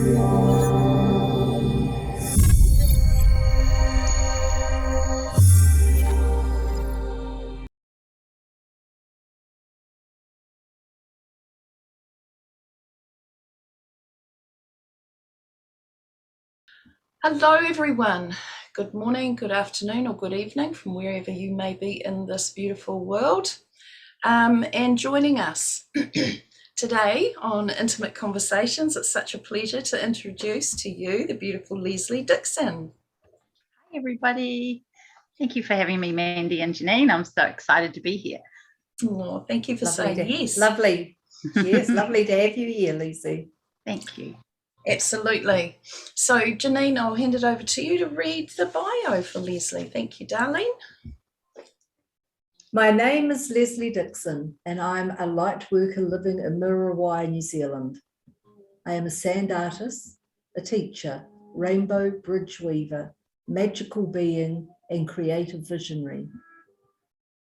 Hello everyone, good morning, good afternoon or good evening from wherever you may be in this beautiful world, and joining us today on Intimate Conversations. It's such a pleasure to introduce to you the beautiful Lesley Dixon. Hi everybody, thank you for having me, Mandy and Janine. I'm so excited to be here. Oh, thank you for saying yes. Lovely. Yes, lovely to have you here, Lesley. Thank you. Absolutely. So Janine, I'll hand it over to you to read the bio for Lesley. Thank you, darling. My name is Lesley Dixon and I'm a light worker living in Muriwai, New Zealand. I am a sand artist, a teacher, rainbow bridge weaver, magical being and creative visionary.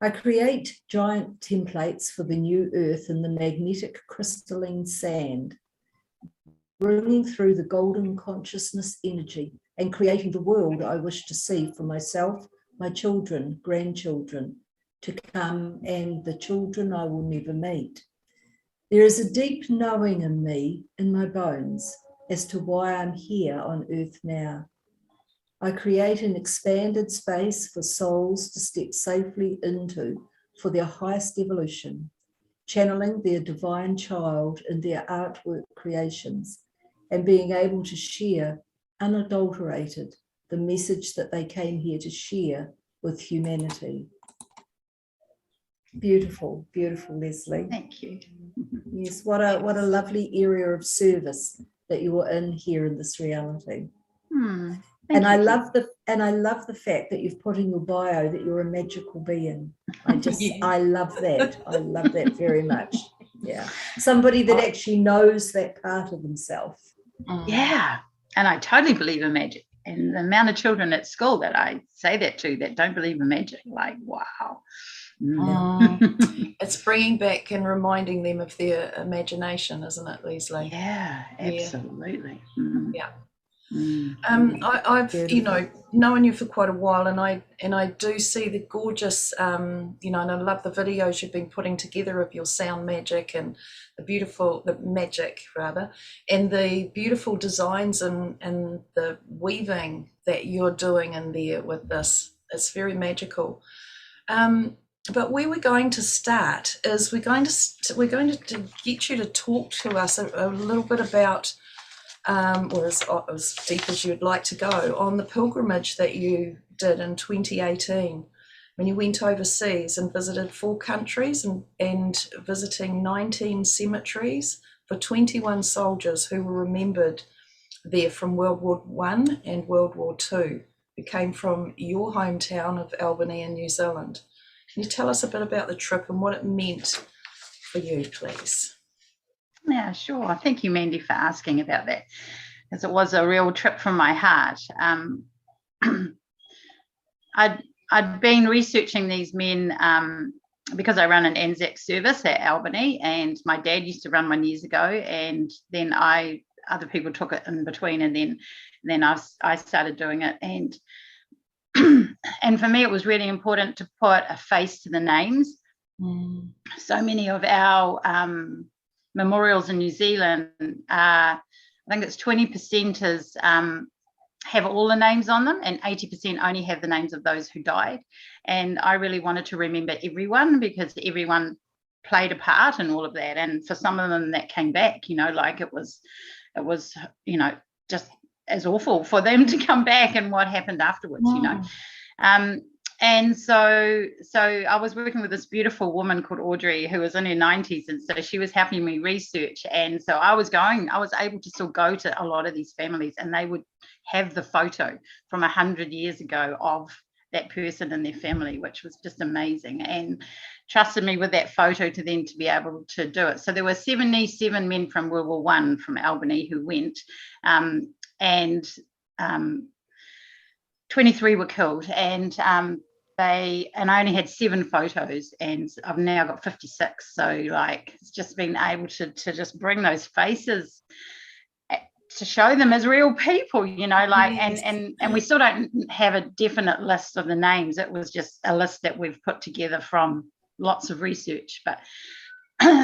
I create giant templates for the new earth in the magnetic crystalline sand, bringing through the golden consciousness energy and creating the world I wish to see for myself, my children, grandchildren to come, and the children I will never meet. There is a deep knowing in me, in my bones, as to why I'm here on earth now. I create an expanded space for souls to step safely into for their highest evolution, channeling their divine child in their artwork creations, and being able to share unadulterated the message that they came here to share with humanity. Beautiful, beautiful, Lesley. Thank you. Yes, what a lovely area of service that you are in here in this reality. And I love the fact that you've put in your bio that you're a magical being. I love that. I love that very much. Yeah, somebody that actually knows that part of themselves. Yeah, and I totally believe in magic. And the amount of children at school that I say that to that don't believe in magic, like, wow. It's bringing back and reminding them of their imagination, isn't it, Lesley? Yeah, absolutely. Yeah. I've known you for quite a while, and I do see the gorgeous and I love the videos you've been putting together of your Sandmagic and the magic and the beautiful designs and the weaving that you're doing in there with this. It's very magical. But where we're going to start is we're going to get you to talk to us a little bit about, or as deep as you'd like to go, on the pilgrimage that you did in 2018 when you went overseas and visited 4 countries and visiting 19 cemeteries for 21 soldiers who were remembered there from World War I and World War II, who came from your hometown of Albany in New Zealand. Can you tell us a bit about the trip and what it meant for you, please? Yeah, sure. Thank you, Mandy, for asking about that, because it was a real trip from my heart. I'd been researching these men because I run an Anzac service at Albany, and my dad used to run one years ago, and then other people took it in between, and then I started doing it, and and for me it was really important to put a face to the names. So many of our memorials in New Zealand, I think it's 20% have all the names on them, and 80% only have the names of those who died. And I really wanted to remember everyone, because everyone played a part in all of that. And for some of them that came back, like it was just as awful for them to come back and what happened afterwards. And so I was working with this beautiful woman called Audrey, who was in her 90s, and so she was helping me research. And so I was able to still go to a lot of these families, and they would have the photo from 100 years ago of that person and their family, which was just amazing, and trusted me with that photo to then to be able to do it. So there were 77 men from World War I from Albany who went, and 23 were killed, and I only had 7 photos, and I've now got 56. So like, it's just been able to just bring those faces to show them as real people, like, Yes. and we still don't have a definite list of the names. It was just a list that we've put together from lots of research. But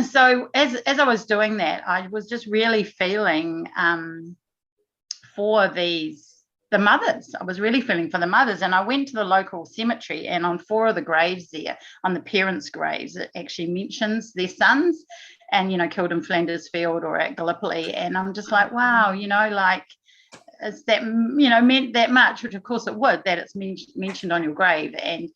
so as I was doing that, I was just really feeling for the mothers. I was really feeling for the mothers, and I went to the local cemetery, and on 4 of the graves there, on the parents' graves, it actually mentions their sons, and killed in Flanders Field or at Gallipoli. And I'm just like, wow, like, is that meant that much? Which of course it would, that it's mentioned on your grave. And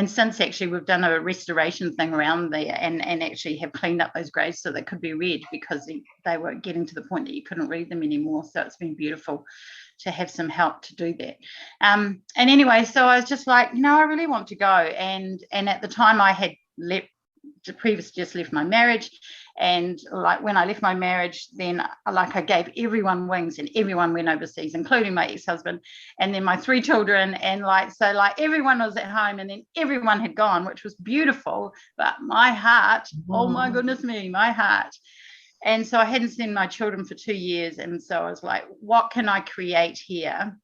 since actually we've done a restoration thing around there and actually have cleaned up those graves so they could be read, because they were getting to the point that you couldn't read them anymore. So it's been beautiful to have some help to do that. And anyway, so I was just like, I really want to go. And at the time I had previously just left my marriage, and like when I left my marriage, then like I gave everyone wings and everyone went overseas, including my ex-husband, and then my 3 children, and like everyone was at home, and then everyone had gone, which was beautiful. But my heart, oh my goodness me, my heart. And so I hadn't seen my children for 2 years, and so I was like, what can I create here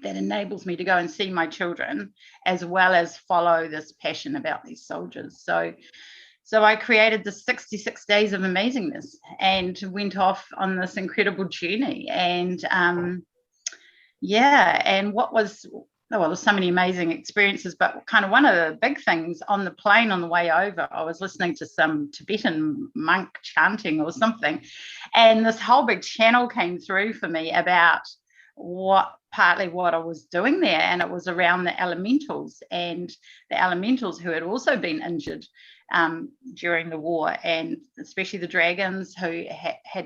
that enables me to go and see my children as well as follow this passion about these soldiers? So I created the 66 Days of Amazingness and went off on this incredible journey. And and what was, there's so many amazing experiences, but kind of one of the big things on the plane on the way over, I was listening to some Tibetan monk chanting or something, and this whole big channel came through for me about partly what I was doing there, and it was around the elementals, and the elementals who had also been injured during the war, and especially the dragons who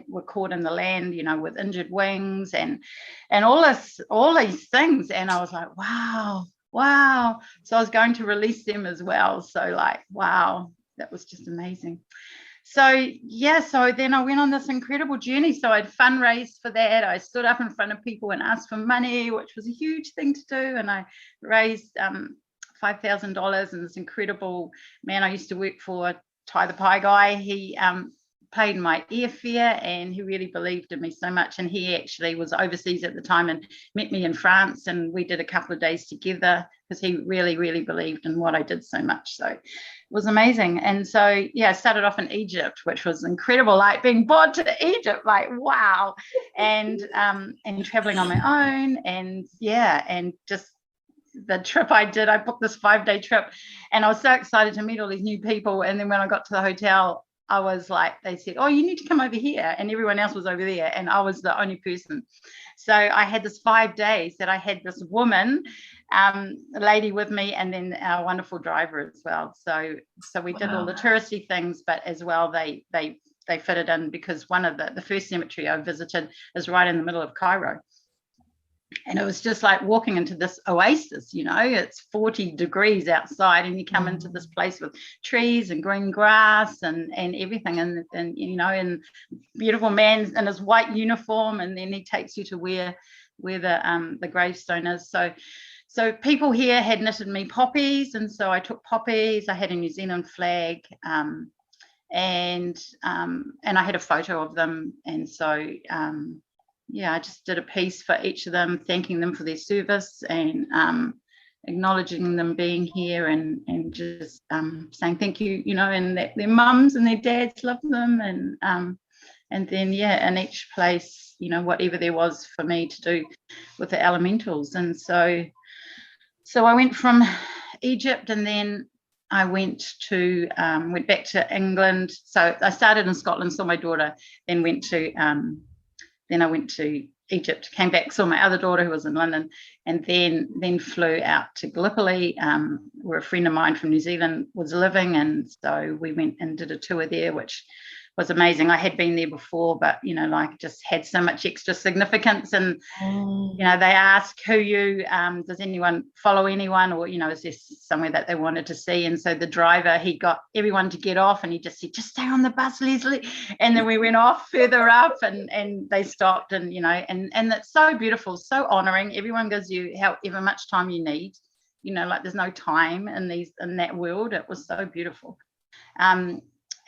were caught in the land, with injured wings and all these things. And I was like, wow. So I was going to release them as well. So like, wow, that was just amazing. So then I went on this incredible journey. So I'd fundraised for that. I stood up in front of people and asked for money, which was a huge thing to do. And I raised $5,000, and this incredible man I used to work for, Ty the Pie Guy, he paid my airfare, and he really believed in me so much. And he actually was overseas at the time and met me in France, and we did a couple of days together because he really, really believed in what I did so much. So it was amazing. And so, I started off in Egypt, which was incredible, like being born to Egypt, like, wow. And traveling on my own, and just the trip I did, I booked this 5-day trip, and I was so excited to meet all these new people. And then when I got to the hotel, I was like, they said, oh, you need to come over here, and everyone else was over there, and I was the only person. So I had this 5 days that I had this woman, a lady with me, and then our wonderful driver as well. So we did all the touristy things, but as well they fitted in, because one of the first cemetery I visited is right in the middle of Cairo. And it was just like walking into this oasis, it's 40 degrees outside, and you come into this place with trees and green grass and everything, and beautiful man in his white uniform, and then he takes you to where the gravestone is. So people here had knitted me poppies, and so I took poppies. I had a New Zealand flag, and I had a photo of them, and so I just did a piece for each of them, thanking them for their service, and acknowledging them being here, and just saying thank you, and that their mums and their dads love them, and then in each place, whatever there was for me to do with the elementals. And so I went from Egypt, and then I went back to England. So I started in Scotland, saw my daughter, then I went to Egypt, came back, saw my other daughter who was in London, and then flew out to Gallipoli, where a friend of mine from New Zealand was living. And so we went and did a tour there, which was amazing. I had been there before, but just had so much extra significance. And they ask does anyone follow anyone, or is there somewhere that they wanted to see? And so the driver, he got everyone to get off, and he just said, just stay on the bus, Lesley. And then we went off further up, and they stopped, and and it's so beautiful, so honoring. Everyone gives you however much time you need, there's no time in that world. It was so beautiful.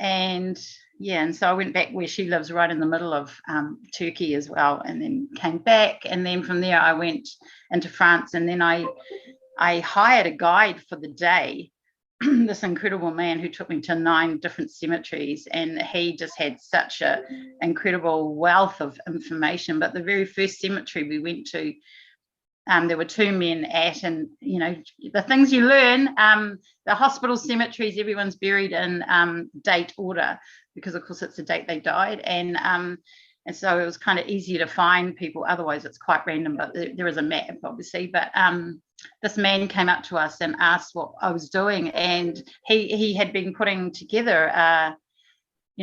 And yeah, and so I went back where she lives, right in the middle of Turkey as well, and then came back, and then from there I went into France, and then I hired a guide for the day, this incredible man who took me to 9 different cemeteries, and he just had such a incredible wealth of information. But the very first cemetery we went to, there were 2 men at, and the things you learn, the hospital cemeteries, everyone's buried in date order, because of course it's the date they died, and so it was kind of easier to find people. Otherwise it's quite random, but there is a map obviously. But this man came up to us and asked what I was doing, and he had been putting together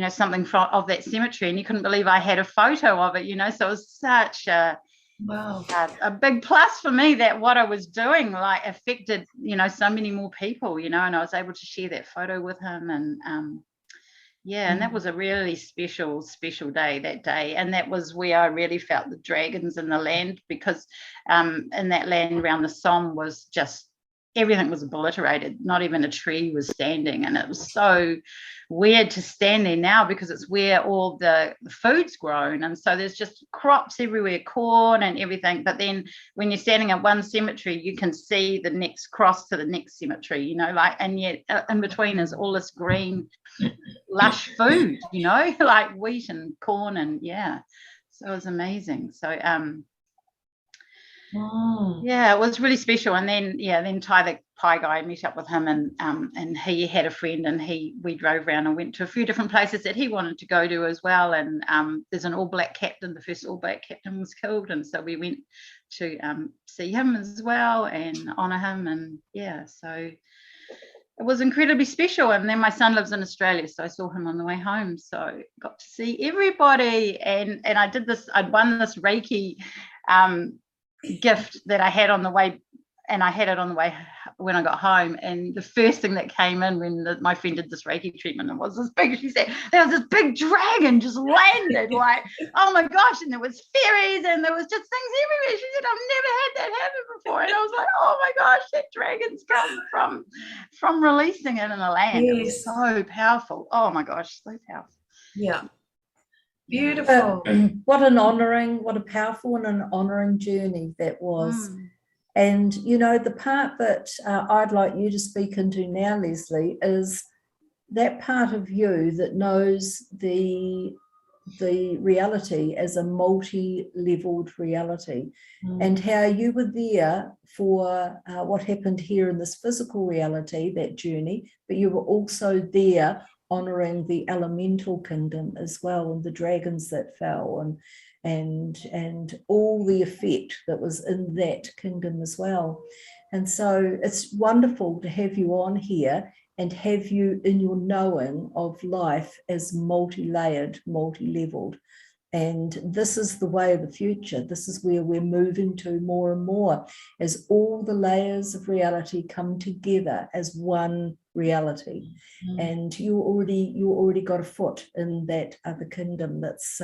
something of that cemetery, and he couldn't believe I had a photo of it, so it was such a Wow. A big plus for me that what I was doing affected so many more people, and I was able to share that photo with him, and and that was a really special day that day. And that was where I really felt the dragons in the land, because in that land around the Somme was just, everything was obliterated, not even a tree was standing, and it was so weird to stand there now, because it's where all the food's grown, and so there's just crops everywhere, corn and everything. But then when you're standing at one cemetery, you can see the next cross to the next cemetery, and yet in between is all this green lush food, like wheat and corn, and so it was amazing. So it was really special. And then Ty, the pie guy, I met up with him, and he had a friend, and we drove around and went to a few different places that he wanted to go to as well. And there's an all-black captain, the first all-black captain was killed, and so we went to see him as well and honor him. And so it was incredibly special. And then my son lives in Australia, so I saw him on the way home, so got to see everybody. And I'd won this Reiki gift that I had on the way, and I had it on the way when I got home. And the first thing that came in when my friend did this Reiki treatment, and was this big, she said, there was this big dragon just landed, like, oh my gosh, and there was fairies, and there was just things everywhere. She said, I've never had that happen before. And I was like, oh my gosh, that dragon's come from releasing it in the land. Yes. It was so powerful. Oh my gosh, so powerful. Yeah. Beautiful. What a powerful and an honouring journey that was. And the part that I'd like you to speak into now, Lesley, is that part of you that knows the reality as a multi-leveled reality, and how you were there for what happened here in this physical reality, that journey, but you were also there honouring the elemental kingdom as well, and the dragons that fell, and all the effect that was in that kingdom as well. And so it's wonderful to have you on here and have you in your knowing of life as multi-layered, multi-leveled. And this is the way of the future. This is where we're moving to more and more, as all the layers of reality come together as one reality. And you already got a foot in that other kingdom that's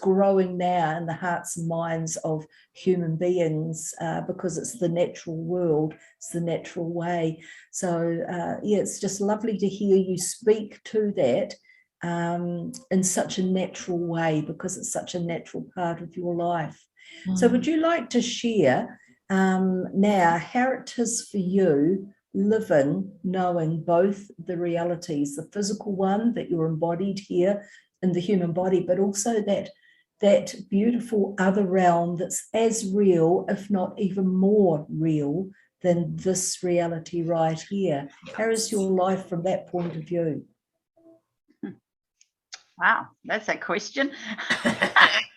growing now in the hearts and minds of human beings, because it's the natural world, it's the natural way. So it's just lovely to hear you speak to that in such a natural way, because it's such a natural part of your life. So would you like to share now how it is for you living, knowing both the realities, the physical one that you're embodied here in the human body, but also that beautiful other realm that's as real, if not even more real than this reality right here? How is your life from that point of view? Wow, that's a question.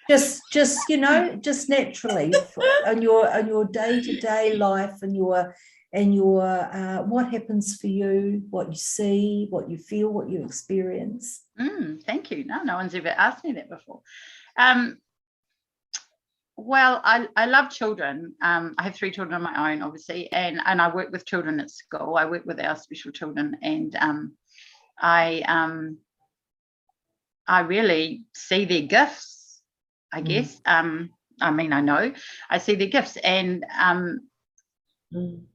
just naturally on your day-to-day life, and your what happens for you, what you see, what you feel, what you experience. Thank you. No one's ever asked me that before. Well, I love children. I have 3 children of my own, obviously, and I work with children at school. I work with our special children, and I really see their gifts, I guess. I mean, I know I see their gifts, and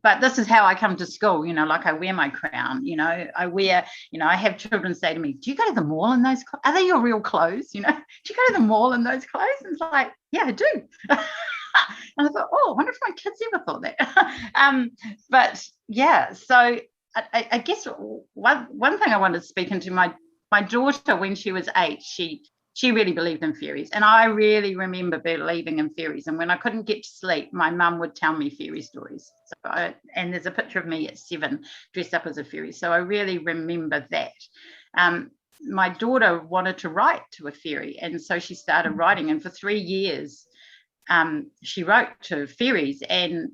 But this is how I come to school, like I wear my crown, I have children say to me, do you go to the mall in those clothes? Are they your real clothes? Do you go to the mall in those clothes? And it's like, yeah, I do. And I thought, oh, I wonder if my kids ever thought that. But yeah, so I guess one thing I wanted to speak into, my daughter, when she was 8, she really believed in fairies, and I really remember believing in fairies. And when I couldn't get to sleep, my mum would tell me fairy stories. And there's a picture of me at 7 dressed up as a fairy, so I really remember that. My daughter wanted to write to a fairy, and so she started writing, and for 3 years she wrote to fairies and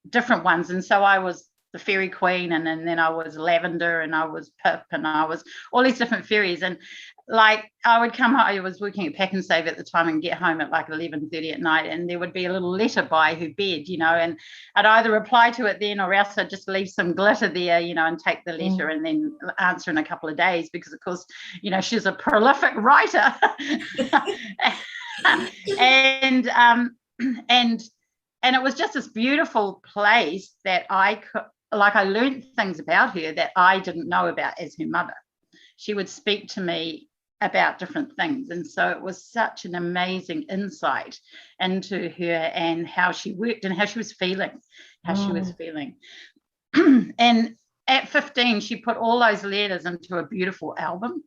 different ones. And so I was the fairy queen, and then I was Lavender, and I was Pip, and I was all these different fairies. And like I would come home, I was working at Pack and Save at the time, and get home at like 11:30 at night, and there would be a little letter by her bed, and I'd either reply to it then, or else I'd just leave some glitter there, and take the letter and then answer in a couple of days, because of course, she's a prolific writer. And it was just this beautiful place that I learned things about her that I didn't know about as her mother. She would speak to me about different things, and so it was such an amazing insight into her and how she worked and how she was feeling. And at 15, she put all those letters into a beautiful album,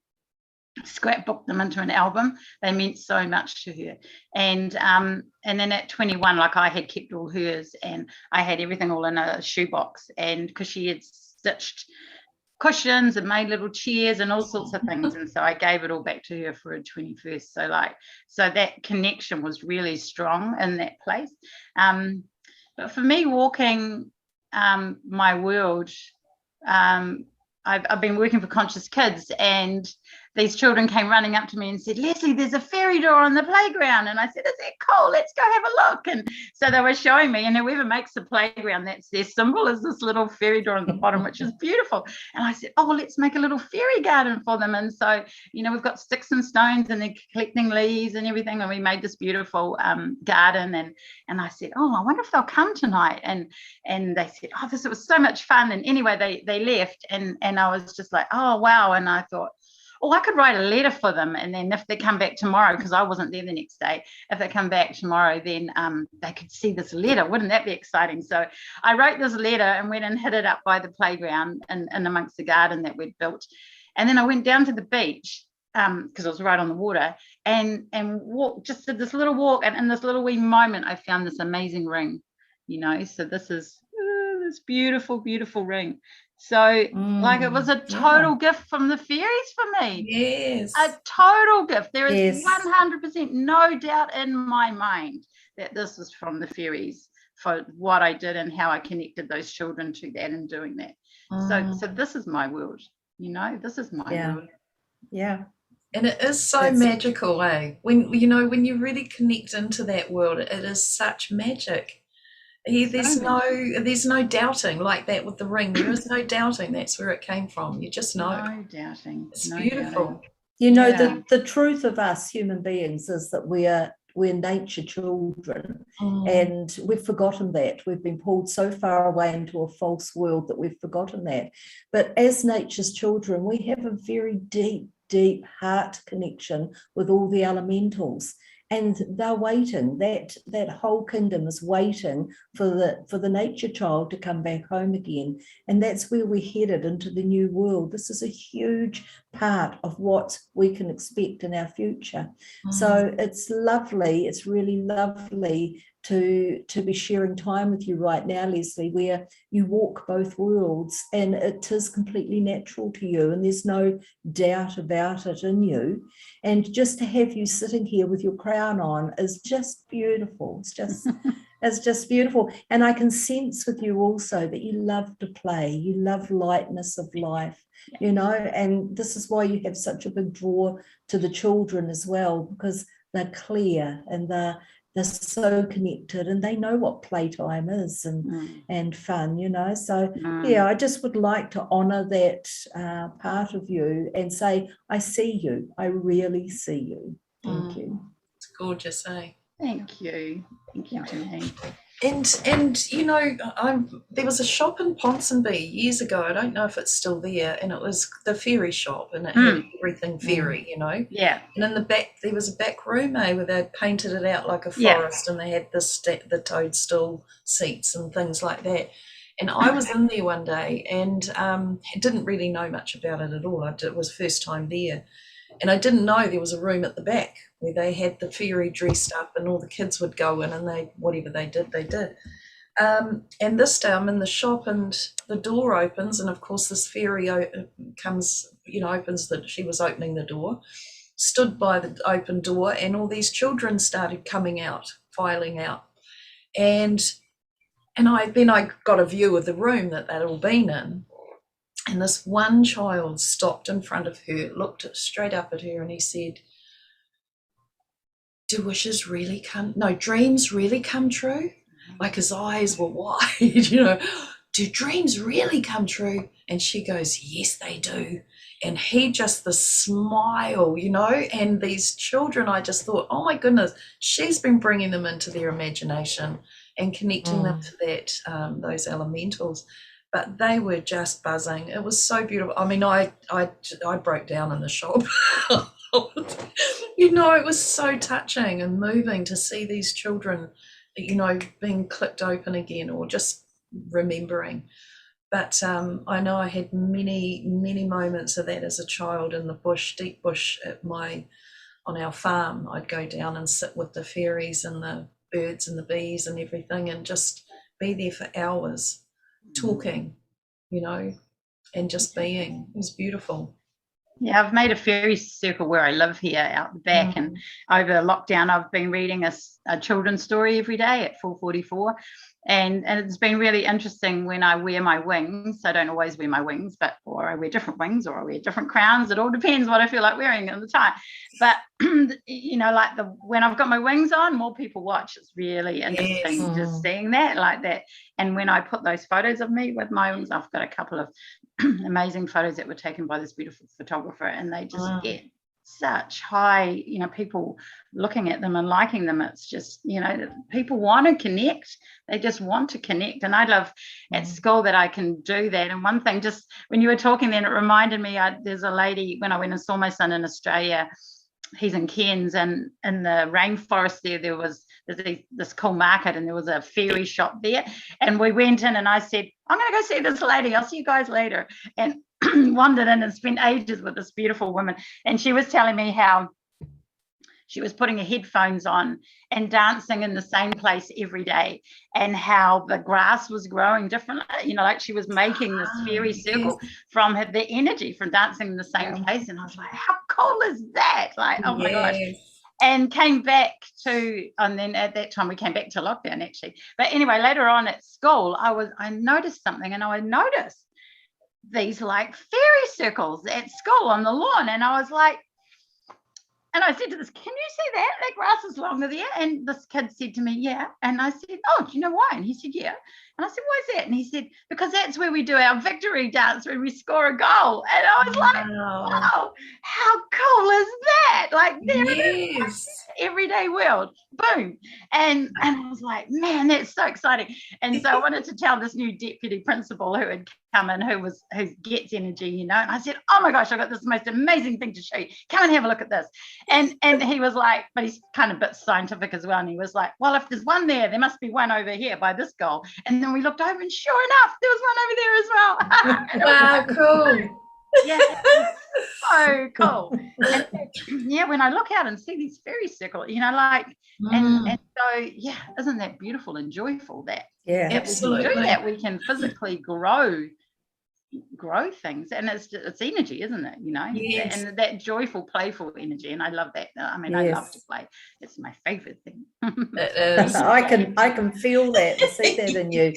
scrapbooked them into an album. They meant so much to her. And then at 21, like I had kept all hers, and I had everything all in a shoebox, and because she had stitched cushions and made little chairs and all sorts of things, and so I gave it all back to her for her 21st. So that connection was really strong in that place. But for me, walking my world, I've been working for Conscious Kids, and these children came running up to me and said, Lesley, there's a fairy door on the playground. And I said, is that cool? Let's go have a look. And so they were showing me, and whoever makes the playground, that's their symbol, is this little fairy door on the bottom, which is beautiful. And I said, oh, well, let's make a little fairy garden for them. And so, we've got sticks and stones, and they're collecting leaves and everything. And we made this beautiful garden. And I said, oh, I wonder if they'll come tonight. And they said, oh, this was so much fun. And anyway, they left, and I was just like, oh, wow. And I thought, oh, I could write a letter for them, and then if they come back tomorrow, because I wasn't there the next day, if they come back tomorrow, then they could see this letter. Wouldn't that be exciting? So I wrote this letter and went and hid it up by the playground and amongst the garden that we'd built. And then I went down to the beach, because I was right on the water, and walked, just did this little walk, and in this little wee moment, I found this amazing ring, so this is this beautiful, beautiful ring. So it was a total gift from the fairies for me. Yes. A total gift. There is 100% no doubt in my mind that this was from the fairies for what I did and how I connected those children to that and doing that. So this is my world, this is my world. Yeah. And it is so magical, eh? When you really connect into that world, it is such magic. There's no doubting, like that with the ring. There is no doubting that's where it came from. You just know. No doubting. It's beautiful. Doubting. The truth of us human beings is that we're nature children, and we've forgotten that. We've been pulled so far away into a false world that we've forgotten that. But as nature's children, we have a very deep heart connection with all the elementals. And they're waiting. That whole kingdom is waiting for the nature child to come back home again. And that's where we're headed, into the new world. This is a huge part of what we can expect in our future. So it's lovely. It's really lovely to be sharing time with you right now, Lesley, where you walk both worlds, and it is completely natural to you, and there's no doubt about it in you. And just to have you sitting here with your crown on is just beautiful. It's just beautiful. And I can sense with you also that you love to play, you love lightness of life, and this is why you have such a big draw to the children as well, because they're clear and they're so connected, and they know what playtime is and fun, So I just would like to honor that part of you and say, I see you. I really see you. Thank you. It's gorgeous, eh? Thank you, Janine. And you know, there was a shop in Ponsonby years ago. I don't know if it's still there, and it was the ferry shop, and it had everything ferry, you know. Yeah. And in the back there was a back room, where they'd painted it out like a Yeah. forest, and they had the toadstool seats and things like that. And I was in there one day, and didn't really know much about it at all. It was first time there, and I didn't know there was a room at the back where they had the ferry dressed up, and all the kids would go in, and they whatever they did. And this day I'm in the shop, and the door opens, and of course this fairy comes, you know, opens that she was opening the door, stood by the open door, and all these children started coming out, filing out, and I got a view of the room that they'd all been in, and this one child stopped in front of her, looked straight up at her, and he said, "Do wishes really come? No, dreams really come true?" Like his eyes were wide, you know. "Do dreams really come true?" And she goes, "Yes, they do." And he just, the smile, you know, and these children, I just thought, oh my goodness, she's been bringing them into their imagination and connecting them to that, those elementals. But they were just buzzing. It was so beautiful. I mean, I broke down in the shop. You know, it was so touching and moving to see these children, you know, being clipped open again, or just remembering. But I know I had many moments of that as a child in the bush, deep bush on our farm. I'd go down and sit with the fairies and the birds and the bees and everything, and just be there for hours talking, you know, and just being. It was beautiful. Yeah, I've made a fairy circle where I live here out the back, and over lockdown I've been reading a children's story every day at 4:44, and it's been really interesting when I wear my wings. I don't always wear my wings, or I wear different wings, or I wear different crowns. It all depends what I feel like wearing at the time. But you know, like when I've got my wings on, more people watch. It's really interesting just seeing that like that. And when I put those photos of me with my wings, I've got a couple of amazing photos that were taken by this beautiful photographer, and they just get such high, you know, people looking at them and liking them. It's just, you know, people want to connect. They just want to connect. And I love at school that I can do that. And one thing, just when you were talking then, it reminded me, there's a lady, when I went and saw my son in Australia, he's in Cairns, and in the rainforest there's this cool market, and there was a fairy shop there, and we went in, and I said, "I'm going to go see this lady, I'll see you guys later," and wandered in and spent ages with this beautiful woman, and she was telling me how she was putting her headphones on and dancing in the same place every day, and how the grass was growing differently, you know, like she was making this fairy circle from the energy from dancing in the same place. And I was like, how cool is that? Like, oh my gosh. And came back to, and then at that time we came back to lockdown actually. But anyway, later on at school, I noticed something, and I noticed these like fairy circles at school on the lawn, and I was like, and I said to this, "Can you see that? That grass is longer there." And this kid said to me, "Yeah." And I said, "Oh, do you know why?" And he said, "Yeah." And I said, "Why is that?" And he said, "Because that's where we do our victory dance, when we score a goal." And I was like, wow, how cool is that? Like, there it is, everyday world, boom. And I was like, man, that's so exciting. And so I wanted to tell this new deputy principal who had come in, who gets energy, you know, and I said, "Oh my gosh, I've got this most amazing thing to show you. Come and have a look at this." And he was like, but he's kind of a bit scientific as well, and he was like, "Well, if there's one there must be one over here by this goal." And then we looked over, and sure enough, there was one over there as well. Wow, cool. Yeah, so cool. And yeah, when I look out and see these fairy circles, you know, like, and so yeah, isn't that beautiful and joyful that absolutely, we can do that, we can physically grow things, and it's energy, isn't it, you know? And that joyful, playful energy, and I love that. I mean, I love to play. It's my favorite thing. It is. I can feel that, I see that in you.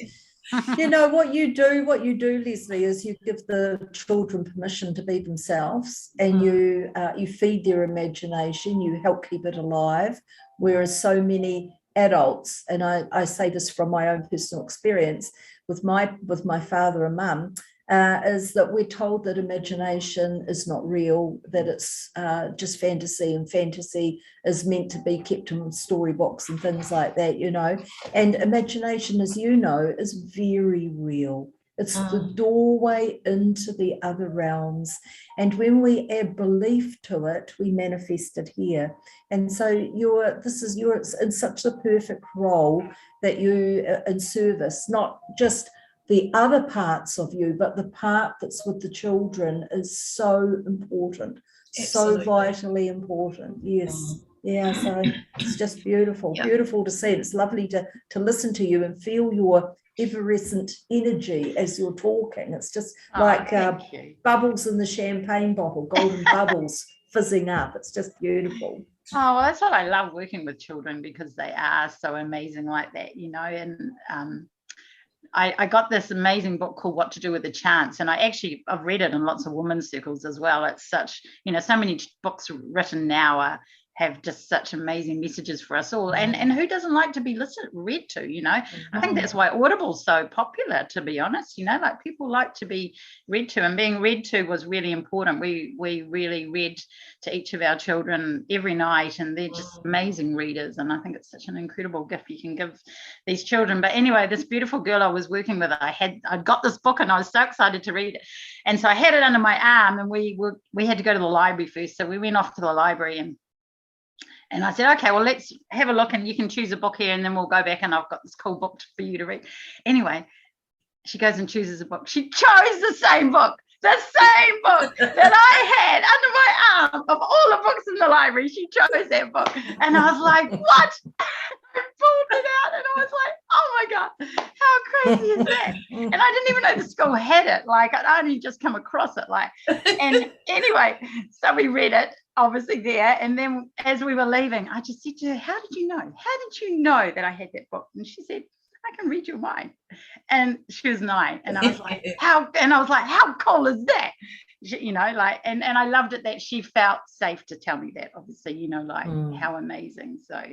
You know what you do, Lesley, is you give the children permission to be themselves, and you feed their imagination, you help keep it alive, whereas so many adults, and I say this from my own personal experience with my father and mum, is that we're told that imagination is not real, that it's just fantasy, and fantasy is meant to be kept in storybooks and things like that, you know. And imagination, as you know, is very real. It's the doorway into the other realms. And when we add belief to it, we manifest it here. And so you're in such a perfect role that you in service, not just the other parts of you, but the part that's with the children is so important. Absolutely. So vitally important. Yes. Yeah, so it's just beautiful. Yeah. Beautiful to see. It's lovely to listen to you and feel your effervescent energy as you're talking. It's just like bubbles in the champagne bottle, golden bubbles fizzing up. It's just beautiful. Oh, well, that's what I love working with children, because they are so amazing like that, you know. And I got this amazing book called What to Do with a Chance, and I've read it in lots of women's circles as well. It's such, you know, so many books written now have just such amazing messages for us all, and who doesn't like to be read to, you know. I think that's why Audible's so popular, to be honest, you know, like people like to be read to, and being read to was really important. We really read to each of our children every night, and they're just amazing readers, and I think it's such an incredible gift you can give these children. But anyway, this beautiful girl I was working with, I'd got this book and I was so excited to read it, and so I had it under my arm, and we had to go to the library first, so we went off to the library, and I said, okay, well, let's have a look, and you can choose a book here, and then we'll go back, and I've got this cool book for you to read. Anyway, she goes and chooses a book. She chose the same book that I had under my arm. Of all the books in the library, she chose that book. And I was like, what? I pulled it out, and I was like, oh my God, how crazy is that? And I didn't even know the school had it. Like, I'd only just come across it. Like, and anyway, so we read it, obviously there. And then as we were leaving, I just said to her, how did you know? How did you know that I had that book? And she said, I can read your mind. And she was 9. And I was like, how cool is that? You know, like, and I loved it that she felt safe to tell me that, obviously, you know, like how amazing. So,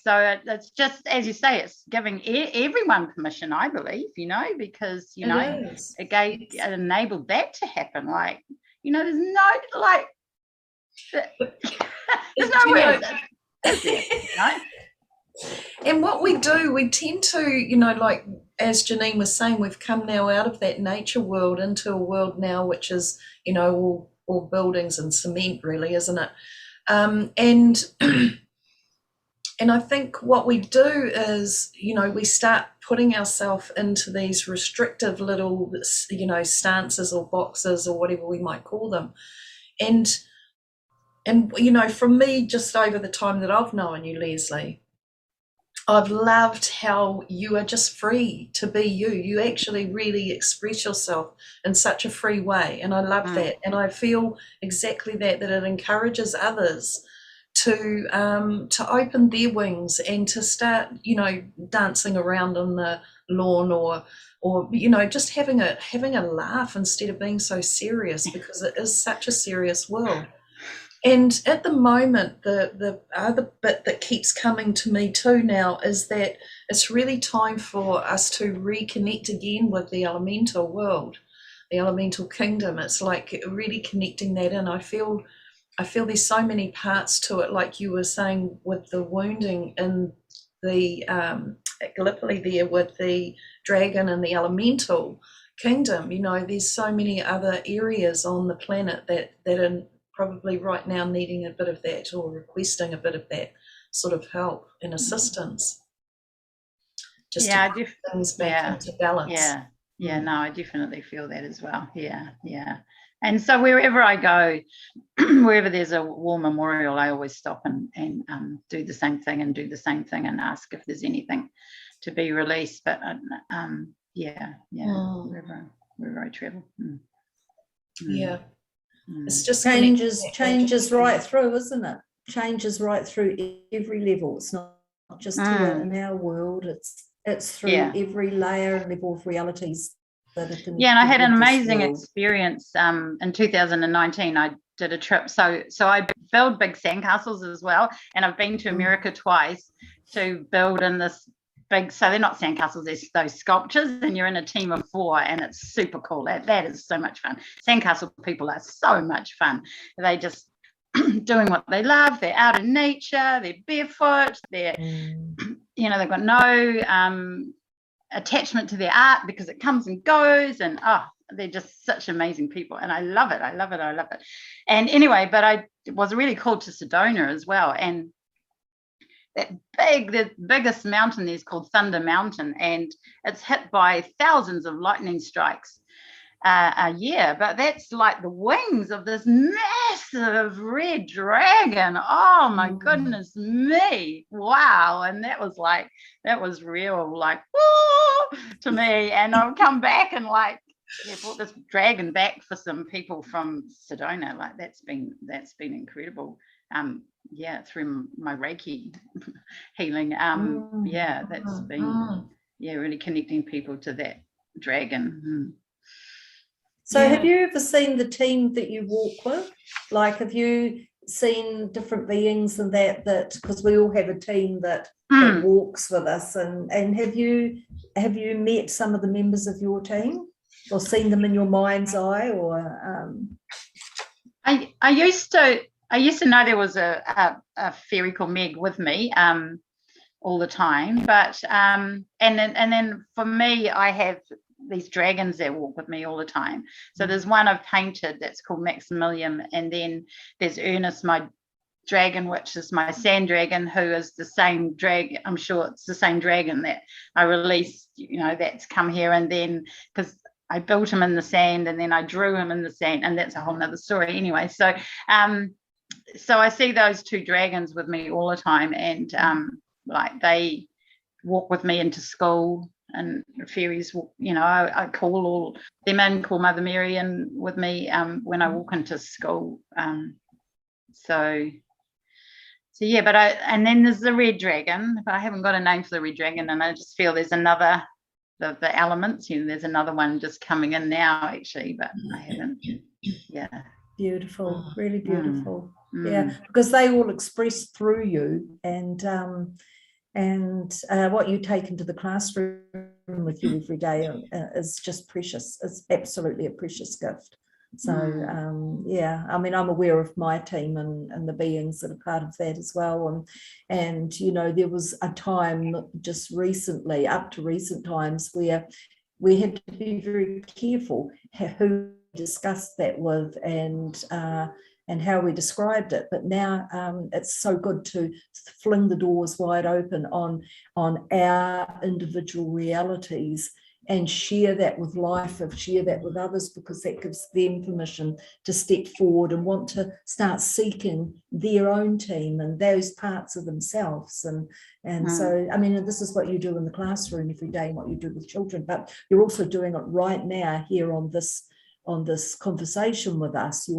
so it's just, as you say, it's giving everyone permission, I believe, you know, because, you know, it enabled that to happen. Like, you know, there's no, like, there's no words. You know? And what we do, we tend to, you know, like as Janine was saying, we've come now out of that nature world into a world now which is, you know, all buildings and cement, really, isn't it? And I think what we do is, you know, we start putting ourselves into these restrictive little, you know, stances or boxes or whatever we might call them. And you know, from me, just over the time that I've known you, Lesley, I've loved how you are just free to be you. You actually really express yourself in such a free way. And I love that. And I feel exactly that it encourages others to open their wings and to start, you know, dancing around on the lawn or you know, just having a laugh instead of being so serious, because it is such a serious world. And at the moment, the other bit that keeps coming to me too now is that it's really time for us to reconnect again with the elemental world, the elemental kingdom. It's like really connecting that in. I feel there's so many parts to it, like you were saying with the wounding in the Gallipoli there with the dragon and the elemental kingdom. You know, there's so many other areas on the planet that are probably right now needing a bit of that, or requesting a bit of that sort of help and assistance. Just to put things back into balance. No, I definitely feel that as well. Yeah. And so wherever I go, wherever there's a war memorial, I always stop and do the same thing and ask if there's anything to be released. But wherever I travel. Yeah. It's just changes right through, isn't it? Changes right through every level. It's not just here in our world. It's through every layer and level of realities that it can. Yeah, and I had an amazing experience in 2019. I did a trip. So I build big sandcastles as well, and I've been to America twice to build in this big, so they're not sandcastles, there's those sculptures, and you're in a team of 4, and it's super cool. That is so much fun. Sandcastle people are so much fun. They just doing what they love. They're out in nature, they're barefoot, they're you know, they've got no attachment to their art because it comes and goes, and they're just such amazing people, and I love it. And anyway, but I was really called to Sedona as well, and the biggest mountain there is called Thunder Mountain, and it's hit by thousands of lightning strikes a year, but that's like the wings of this massive red dragon. Oh my goodness me, wow. And that was real, like, woo, to me. And I'll come back and like, brought this dragon back for some people from Sedona. Like, that's been incredible. Through my Reiki healing. That's been really connecting people to that dragon. So have you ever seen the team that you walk with? Like, have you seen different beings and that because we all have a team that walks with us, and have you met some of the members of your team or seen them in your mind's eye? Or I used to know there was a fairy called Meg with me all the time, but and then for me, I have these dragons that walk with me all the time. So there's one I've painted that's called Maximilian, and then there's Ernest, my dragon, which is my sand dragon, who is the same dragon. I'm sure it's the same dragon that I released, you know, that's come here. And then because I built him in the sand, and then I drew him in the sand, and that's a whole nother story anyway. So so I see those 2 dragons with me all the time, and like they walk with me into school, and fairies, you know, I call all them in, call Mother Mary in with me when I walk into school. So yeah, but and then there's the red dragon, but I haven't got a name for the red dragon, and I just feel there's another, the elements, you know, there's another one just coming in now actually, but I haven't. Beautiful, really beautiful. Because they all express through you, and what you take into the classroom with you every day is just precious. It's absolutely a precious gift. So I mean, I'm aware of my team and the beings that are part of that as well, and you know, there was a time just recently, up to recent times, where we had to be very careful who we discussed that with, and how we described it. But now it's so good to fling the doors wide open on our individual realities and share that with life, share that with others, because that gives them permission to step forward and want to start seeking their own team and those parts of themselves. And so, I mean, this is what you do in the classroom every day and what you do with children, but you're also doing it right now here on this conversation with us.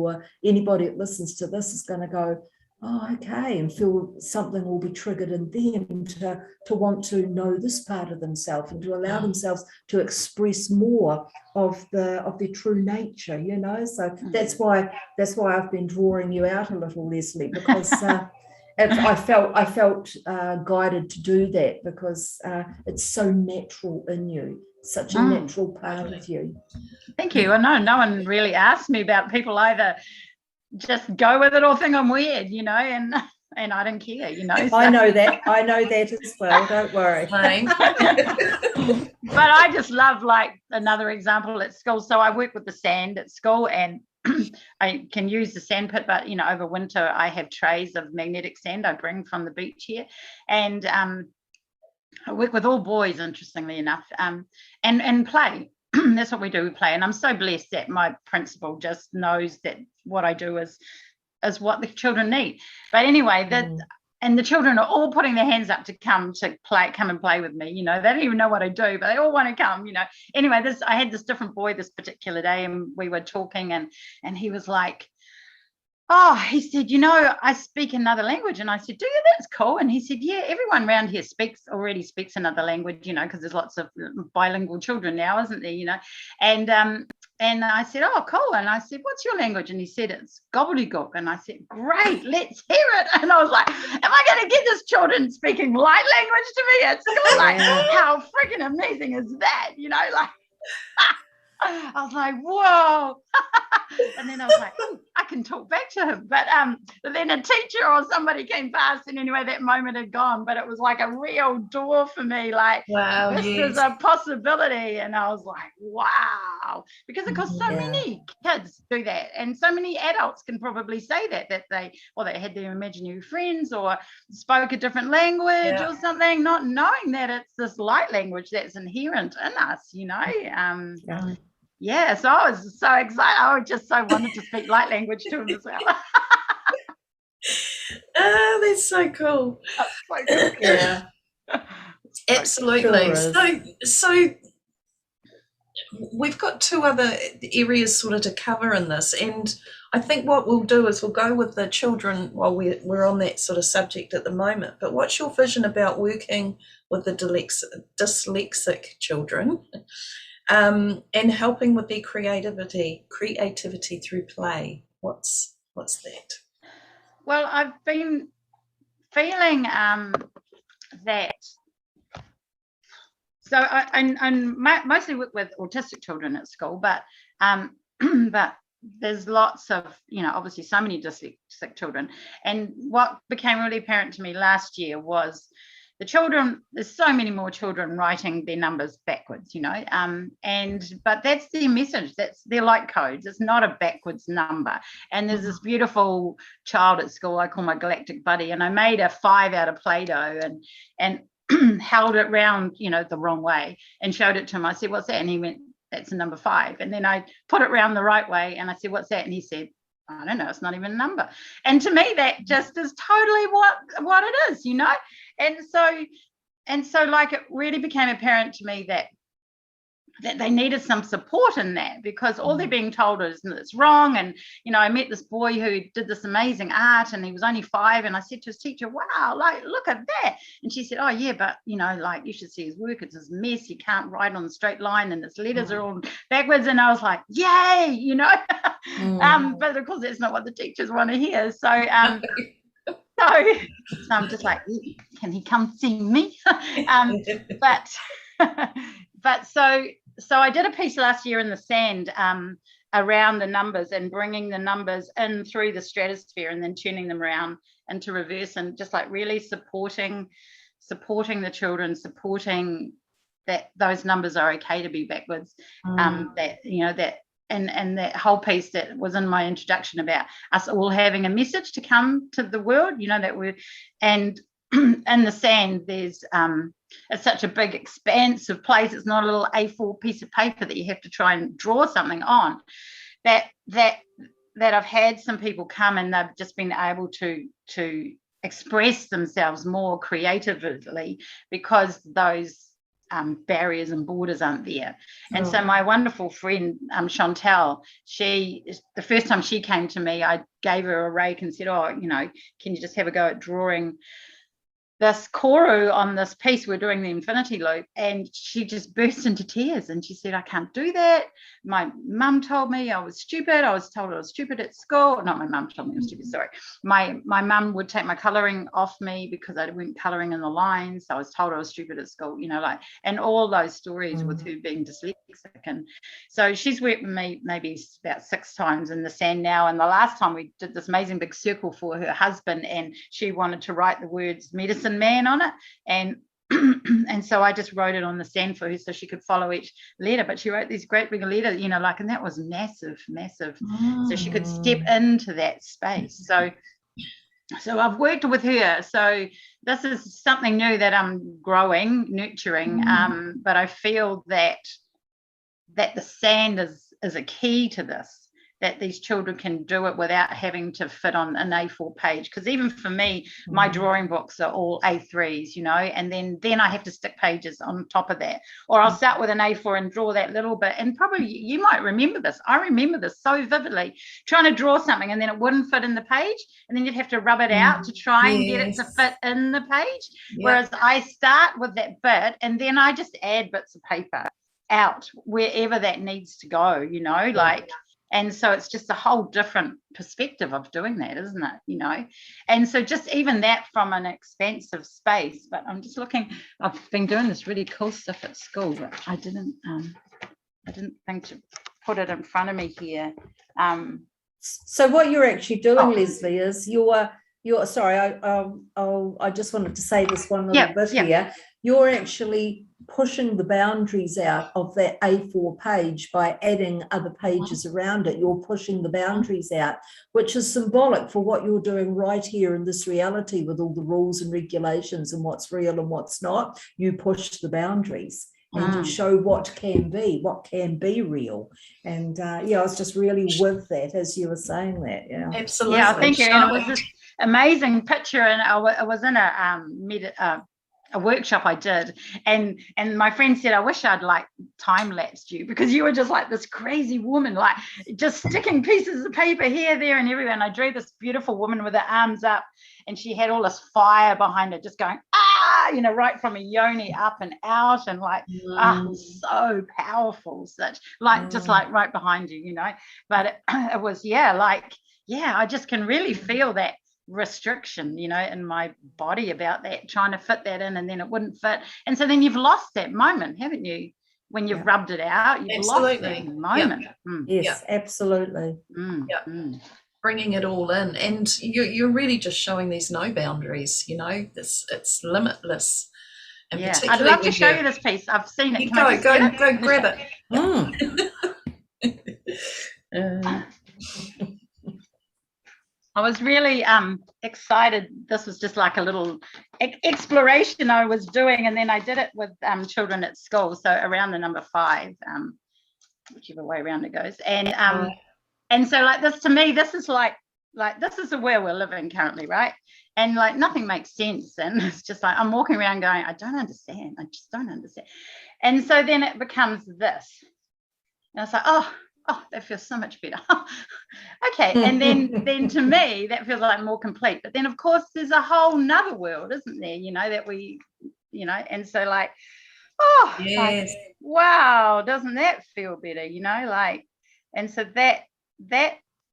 Anybody that listens to this is going to go, oh, okay, and feel something will be triggered in them to want to know this part of themselves and to allow themselves to express more of their true nature, you know. So that's why I've been drawing you out a little, Lesley, because I felt guided to do that, because it's so natural in you, such a natural part of you. Thank you. I know no one really asked me about people either just go with it or think I'm weird, you know, and I don't care, you know. So. I know that as well, don't worry. But I just love, like, another example at school. So I work with the sand at school, and I can use the sand pit, but, you know, over winter I have trays of magnetic sand I bring from the beach here, and I work with all boys, interestingly enough, and play. That's what we do, we play. And I'm so blessed that my principal just knows that what I do is what the children need. But anyway, and the children are all putting their hands up to come and play with me. You know, they don't even know what I do, but they all want to come, you know. Anyway, I had this different boy this particular day, and we were talking, and he was like, oh, he said, you know, I speak another language. And I said, do you? That's cool. And he said, yeah, everyone around here already speaks another language, you know, because there's lots of bilingual children now, isn't there, you know. And And I said, oh, cool. And I said, what's your language? And he said, it's gobbledygook. And I said, great, let's hear it. And I was like, am I going to get this children speaking light language to me at school? Like, how freaking amazing is that? You know, like, I was like, whoa. And then I was like, oh, I can talk back to him. But then a teacher or somebody came past, and anyway, that moment had gone. But it was like a real door for me, like, wow, this is a possibility. And I was like, wow. Because of course, so many kids do that. And so many adults can probably say that they had their imaginary friends or spoke a different language or something, not knowing that it's this light language that's inherent in us, you know. Yeah, so I was so excited. I just so wanted to speak light language to him as well. That's so cool. That's so cool. Yeah, absolutely. Sure so we've got two other areas sort of to cover in this, and I think what we'll do is we'll go with the children while we're on that sort of subject at the moment. But what's your vision about working with the dyslexic children? And helping with their creativity through play. What's that? Well, I've been feeling that. So I mostly work with autistic children at school, but but there's lots of, you know, obviously so many dyslexic children. And what became really apparent to me last year was the children, there's so many more children writing their numbers backwards, you know, but that's their message. They're like codes. It's not a backwards number. And there's this beautiful child at school I call my galactic buddy, and I made a 5 out of Play-Doh and held it round, you know, the wrong way and showed it to him. I said, what's that? And he went, that's a number 5. And then I put it round the right way and I said, what's that? And he said, I don't know, it's not even a number. And to me, that just is totally what it is, you know. And so like it really became apparent to me that they needed some support in that, because all they're being told is that it's wrong. And, you know, I met this boy who did this amazing art and he was only 5, and I said to his teacher, wow, like, look at that. And she said, oh yeah, but, you know, like, you should see his work. It's this mess. He can't write on the straight line and his letters are all backwards. And I was like, yay, you know. But of course that's not what the teachers want to hear. So so I'm just like, can he come see me? But so I did a piece last year in the Sand around the numbers and bringing the numbers in through the stratosphere and then turning them around into reverse, and just like really supporting the children, supporting that those numbers are okay to be backwards. That, you know, that and that whole piece that was in my introduction about us all having a message to come to the world, you know, that we're, and in the Sand there's it's such a big expansive place. It's not a little A4 piece of paper that you have to try and draw something on. That I've had some people come and they've just been able to express themselves more creatively because those barriers and borders aren't there. And so my wonderful friend Chantel, the first time she came to me, I gave her a rake and said, oh, you know, can you just have a go at drawing this koru on this piece? We're doing the infinity loop. And she just burst into tears and she said, I can't do that. My mum told me I was stupid. I was told I was stupid at school. Not my mum told me I was stupid, sorry. My mum would take my colouring off me because I weren't colouring in the lines. I was told I was stupid at school, you know, like, and all those stories with her being dyslexic. And so she's worked with me maybe about 6 times in the Sand now. And the last time we did this amazing big circle for her husband, and she wanted to write the words medicine man on it, and and so I just wrote it on the Sand for her so she could follow each letter. But she wrote these great big letters, you know, like, and that was massive so she could step into that space. So I've worked with her. So this is something new that I'm growing, nurturing, but I feel that the Sand is a key to this, that these children can do it without having to fit on an A4 page. Because even for me, my drawing books are all A3s, you know, and then I have to stick pages on top of that. Or I'll start with an A4 and draw that little bit. And probably you might remember this. I remember this so vividly, trying to draw something and then it wouldn't fit in the page. And then you'd have to rub it out to try and get it to fit in the page. Whereas I start with that bit and then I just add bits of paper. out wherever that needs to go, you know, like, and so it's just a whole different perspective of doing that, isn't it, you know? And so just even that from an expansive space. But I'm just looking, I've been doing this really cool stuff at school, but I didn't think to put it in front of me here. So what you're actually doing, Lesley, is you're sorry, I just wanted to say this one little bit here. You're actually pushing the boundaries out of that A4 page by adding other pages around it. You're pushing the boundaries out, which is symbolic for what you're doing right here in this reality with all the rules and regulations and what's real and what's not. You push the boundaries and you show what can be real. And I was just really with that as you were saying that. Yeah, absolutely. Yeah, thank you. And it was this amazing picture, and I was in a workshop I did, and my friend said, I wish I'd like time-lapsed you, because you were just like this crazy woman, like just sticking pieces of paper here, there, and everywhere. And I drew this beautiful woman with her arms up, and she had all this fire behind her, just going, you know, right from a yoni up and out, and like, so powerful, such like, just like right behind you, you know. But it was, I just can really feel that restriction, you know, in my body about that, trying to fit that in, and then it wouldn't fit. And so then you've lost that moment, haven't you? When you've rubbed it out, you've lost that moment. Yes, absolutely. Bringing it all in, and you're really just showing there's no boundaries, you know. It's limitless. And I'd love to show you this piece. I've seen it. Go grab it. I was really excited. This was just like a little exploration I was doing, and then I did it with children at school, so around the number 5, whichever way around it goes. And so like this, to me, this is like this is where we're living currently, right? And like nothing makes sense, and it's just like I'm walking around going, I don't understand. I just don't understand. And so then it becomes this, and it's like, oh, that feels so much better. Okay. And then to me, that feels like more complete. But then, of course, there's a whole nother world, isn't there, you know, that we, you know, and so like, like, wow, doesn't that feel better, you know, like, and so that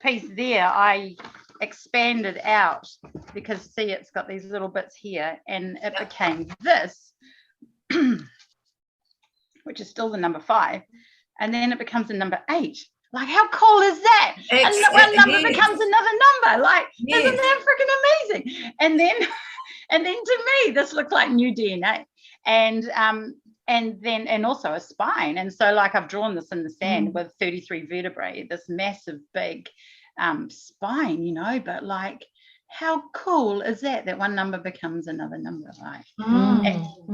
piece there, I expanded out, because see, it's got these little bits here, and it became this, which is still the number 5. And then it becomes a number 8. Like, how cool is that? And one number becomes another number. Like, isn't that freaking amazing? And then to me, this looks like new DNA. And also a spine. And so like I've drawn this in the sand with 33 vertebrae, this massive big spine, you know, but like, how cool is that one number becomes another number, right?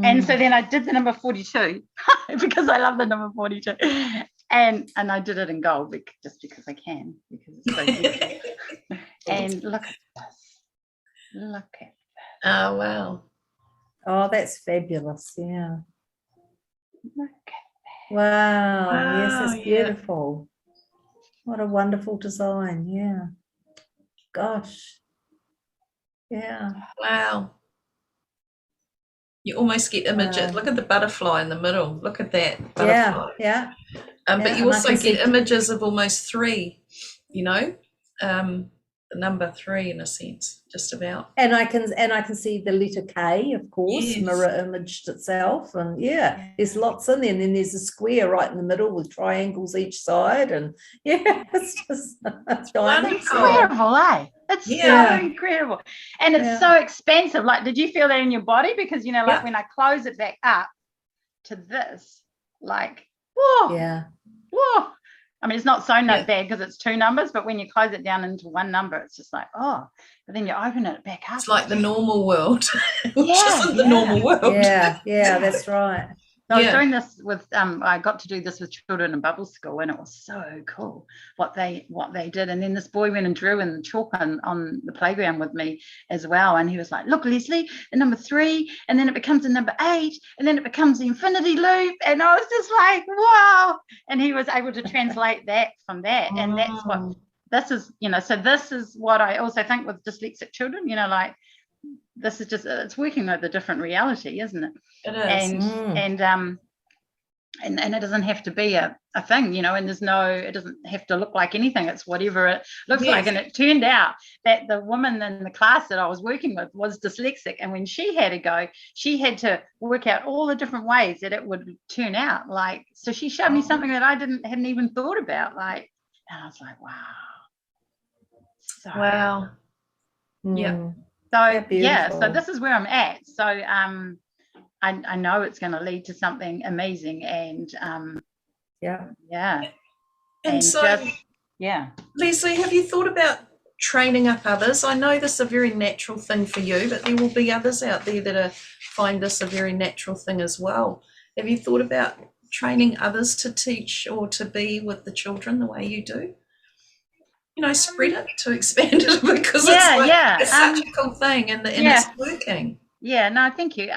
And so then I did the number 42 because I love the number 42, and I did it in gold just because I can, because it's so beautiful. And look at this. Oh wow. Oh, that's fabulous. Yeah. Look at that. Wow. Yes, it's beautiful. What a wonderful design. Yeah. Gosh. Yeah. Wow. You almost get images. Look at the butterfly in the middle. Look at that butterfly. Yeah. But you also get images of almost 3, you know, the number 3 in a sense, just about. And I can see the letter K, of course, mirror imaged itself, and there's lots in there, and then there's a square right in the middle with triangles each side, and it's just incredible, eh? It's so incredible, and it's so expansive. Like, did you feel that in your body? Because you know, like when I close it back up to this, like, whoa. I mean, it's not so bad because it's 2 numbers, but when you close it down into 1 number, it's just like, but then you open it back up. It's like the normal world, which isn't the normal world. Yeah, that's right. So I was doing this with, I got to do this with children in bubble school, and it was so cool what they did. And then this boy went and drew in the chalk on the playground with me as well. And he was like, look, Lesley, the number 3, and then it becomes a number 8, and then it becomes the infinity loop. And I was just like, wow. And he was able to translate that from that. And that's what this is, you know, so this is what I also think with dyslexic children, you know, like, this is just, it's working with a different reality, isn't it? It is. and it doesn't have to be a thing, you know, and it doesn't have to look like anything. It's whatever it looks like. And it turned out that the woman in the class that I was working with was dyslexic. And when she had to go, she had to work out all the different ways that it would turn out. Like, so she showed me something that I hadn't even thought about. Like, and I was like, wow. So, wow. Mm. So yeah, so this is where I'm at. So I know it's going to lead to something amazing, and And so Lesley, have you thought about training up others? I know this is a very natural thing for you, but there will be others out there that find this a very natural thing as well. Have you thought about training others to teach or to be with the children the way you do? You know, spread it, to expand it, because it's such a cool thing, and it's working. Yeah, no, thank you.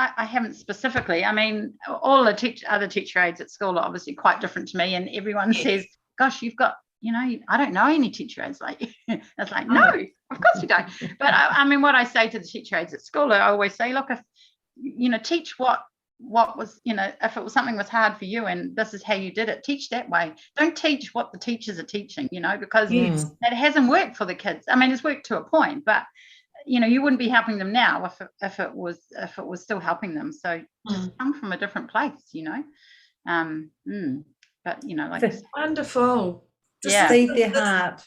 I haven't specifically. I mean, all the other teacher aides at school are obviously quite different to me, and everyone says, gosh, you've got, you know, I don't know any teacher aides like you. It's like, no, of course we don't. But I mean, what I say to the teacher aides at school, I always say, look, if, you know, teach what was, you know, if it was something was hard for you and this is how you did it, teach that way. Don't teach what the teachers are teaching, you know, because that hasn't worked for the kids. I mean, it's worked to a point, but you know, you wouldn't be helping them now if it was still helping them. So just come from a different place, you know. But you know, like wonderful. Feed their heart.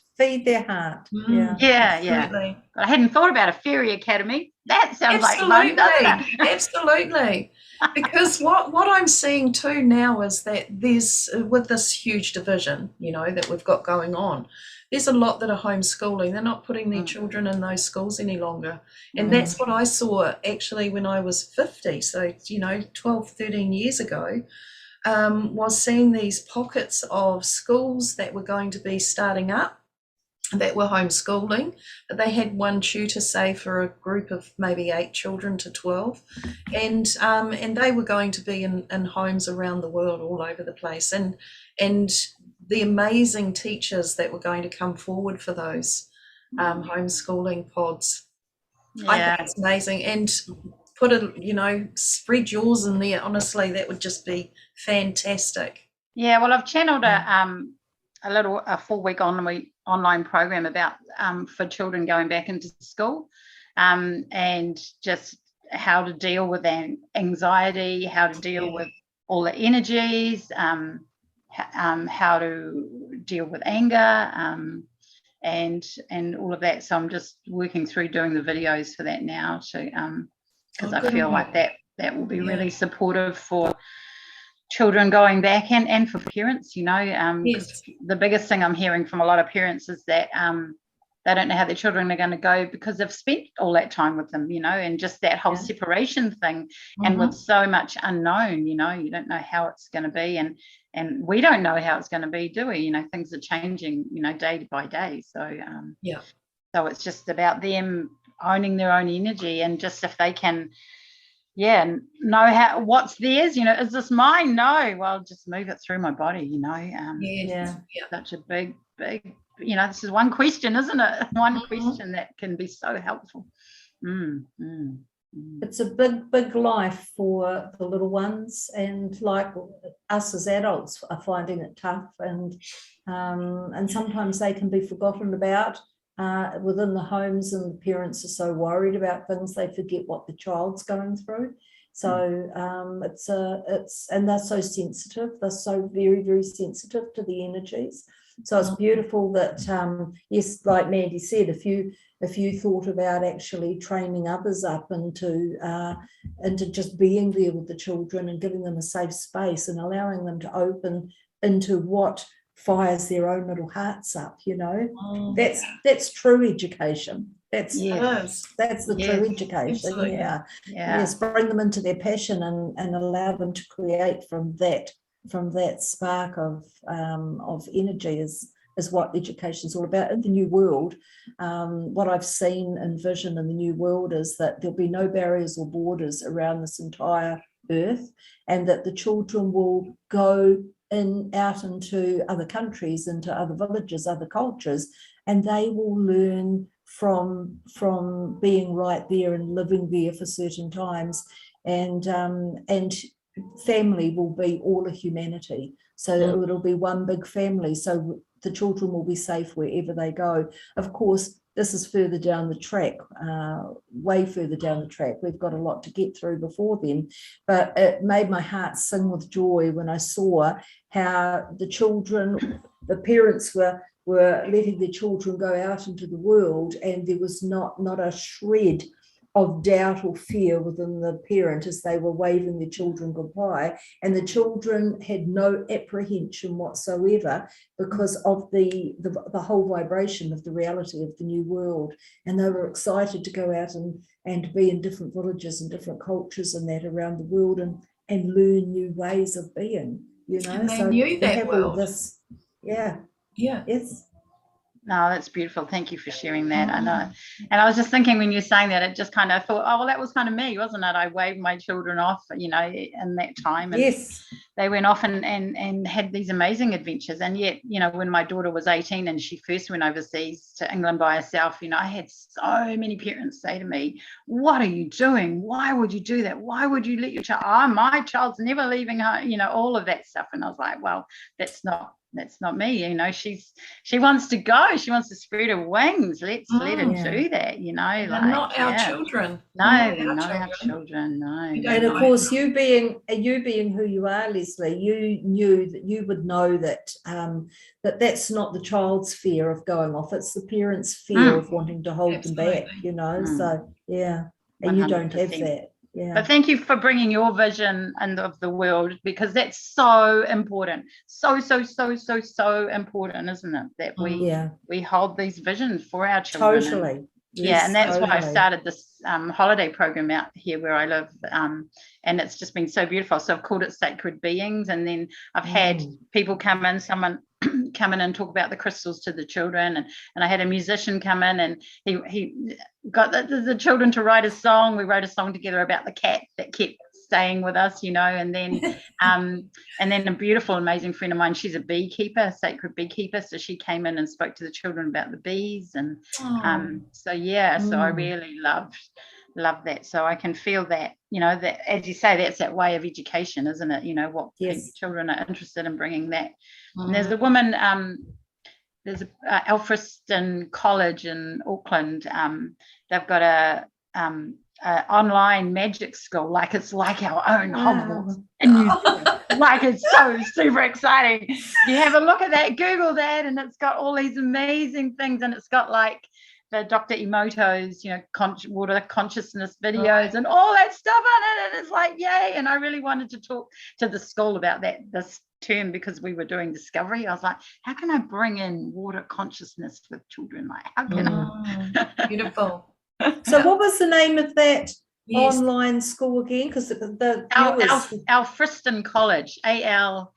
Yeah. But I hadn't thought about a fairy academy. That sounds like fun, doesn't it? Absolutely. Because what I'm seeing too now is that there's, with this huge division, you know, that we've got going on, there's a lot that are homeschooling. They're not putting their children in those schools any longer. And that's what I saw actually when I was 50. So, you know, 12, 13 years ago, was seeing these pockets of schools that were going to be starting up that were homeschooling. They had one tutor, say, for a group of maybe 8 children to 12, and they were going to be in homes around the world, all over the place, and the amazing teachers that were going to come forward for those homeschooling pods. I think it's amazing, and put spread yours in there. Honestly, that would just be fantastic. Yeah, well, I've channeled a 4-week online program about for children going back into school, and just how to deal with anxiety, how to deal with all the energies, how to deal with anger, and all of that. So I'm just working through doing the videos for that now, because I feel like that will be really supportive for children going back and for parents, you know. The biggest thing I'm hearing from a lot of parents is that they don't know how their children are going to go because they've spent all that time with them, you know, and just that whole separation thing. And with so much unknown, you know, you don't know how it's going to be, and we don't know how it's going to be, do we? You know, things are changing, you know, day by day. So so it's just about them owning their own energy, and just if they can know what's theirs, you know. Is this mine? No. Well, just move it through my body, you know. Such a big, you know, this is one question, isn't it? One question that can be so helpful. It's a big life for the little ones, and like us as adults are finding it tough, and sometimes they can be forgotten about within the homes, and the parents are so worried about things they forget what the child's going through. So and they're so sensitive. They're so very, very sensitive to the energies. So it's beautiful that yes, like Mandy said, if you thought about actually training others up into just being there with the children and giving them a safe space and allowing them to open into what fires their own little hearts up, you know. That's true education. That's the true education. Yes, bring them into their passion and allow them to create from that spark of energy is what education is all about. In the new world, what I've seen and vision in the new world is that there'll be no barriers or borders around this entire earth, and that the children will go out into other countries, into other villages, other cultures, and they will learn from being right there and living there for certain times, and family will be all of humanity. So it'll be one big family. So the children will be safe wherever they go. Of course, this is further down the track, way further down the track. We've got a lot to get through before then. But it made my heart sing with joy when I saw how the children, the parents were letting their children go out into the world, and there was not a shred of doubt or fear within the parent as they were waving their children goodbye, and the children had no apprehension whatsoever because of the whole vibration of the reality of the new world, and they were excited to go out and be in different villages and different cultures and that around the world and learn new ways of being, you know. And they so knew that have world. all this, yeah, yes. No, that's beautiful. Thank you for sharing that. I know. And I was just thinking when you're saying that, it just kind of thought, oh, well, that was kind of me, wasn't it? I waved my children off, you know, in that time. And yes. They went off and had these amazing adventures. And yet, you know, when my daughter was 18 and she first went overseas to England by herself, you know, I had so many parents say to me, what are you doing? Why would you do that? Why would you let your child, oh, my child's never leaving home, you know, all of that stuff. And I was like, well, that's not me, you know. She wants to go, she wants to spread her wings. Let's let her do that, you know. And like not our children. Not our children. No. And of course, you being who you are, Lesley, you knew that you would know that that's not the child's fear of going off, it's the parents' fear of wanting to hold them back, you know. So yeah, and 100%. You don't have that. Yeah. But thank you for bringing your vision and of the world, because that's so important, so important, isn't it? That we hold these visions for our children. Totally. Yes, and that's why I started this holiday program out here where I live, and it's just been so beautiful. So I've called it Sacred Beings, and then I've had people come in, someone come in and talk about the crystals to the children, and I had a musician come in, and he got the children to write a song. We wrote a song together about the cat that kept staying with us, you know, and then a beautiful, amazing friend of mine, she's a beekeeper, sacred beekeeper, so she came in and spoke to the children about the bees, and so I really love that. So I can feel that, you know, that, as you say, that's that way of education, isn't it? You know, what children are interested in bringing that. And there's a woman, there's Alfriston College in Auckland, they've got a online magic school, like it's like our own Hogwarts in New Zealand. Like, it's so super exciting. You have a look at that, Google that, and it's got all these amazing things, and it's got like the Dr. Emoto's, you know, water consciousness videos and all that stuff on it, and it's like, yay. And I really wanted to talk to the school about this term, because we were doing discovery. I was like, how can I bring in water consciousness with children? Like, how can I? Beautiful. So what was the name of that online school again? Because the Alfriston College, ALFRISTON.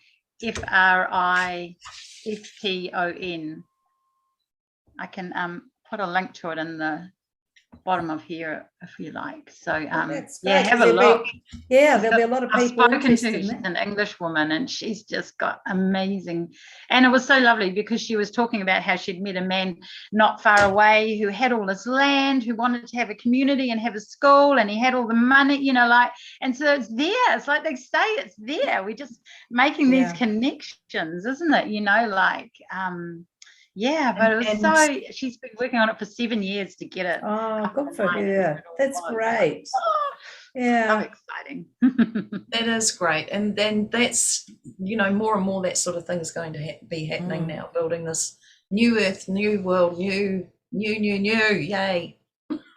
I can put a link to it in the bottom of here if you like. So have a look. There'll be a lot of people. I've spoken to her. She's an English woman, and she's just got amazing, and it was so lovely because she was talking about how she'd met a man not far away who had all this land, who wanted to have a community and have a school, and he had all the money, you know, like, and so it's there. It's like they say it's there. We're just making these connections, isn't it? You know, like but it was she's been working on it for 7 years to get it. Oh, good for her. That's great. So exciting. That is great. And then that's, you know, more and more that sort of thing is going to be happening now, building this new earth, new world, new, yay.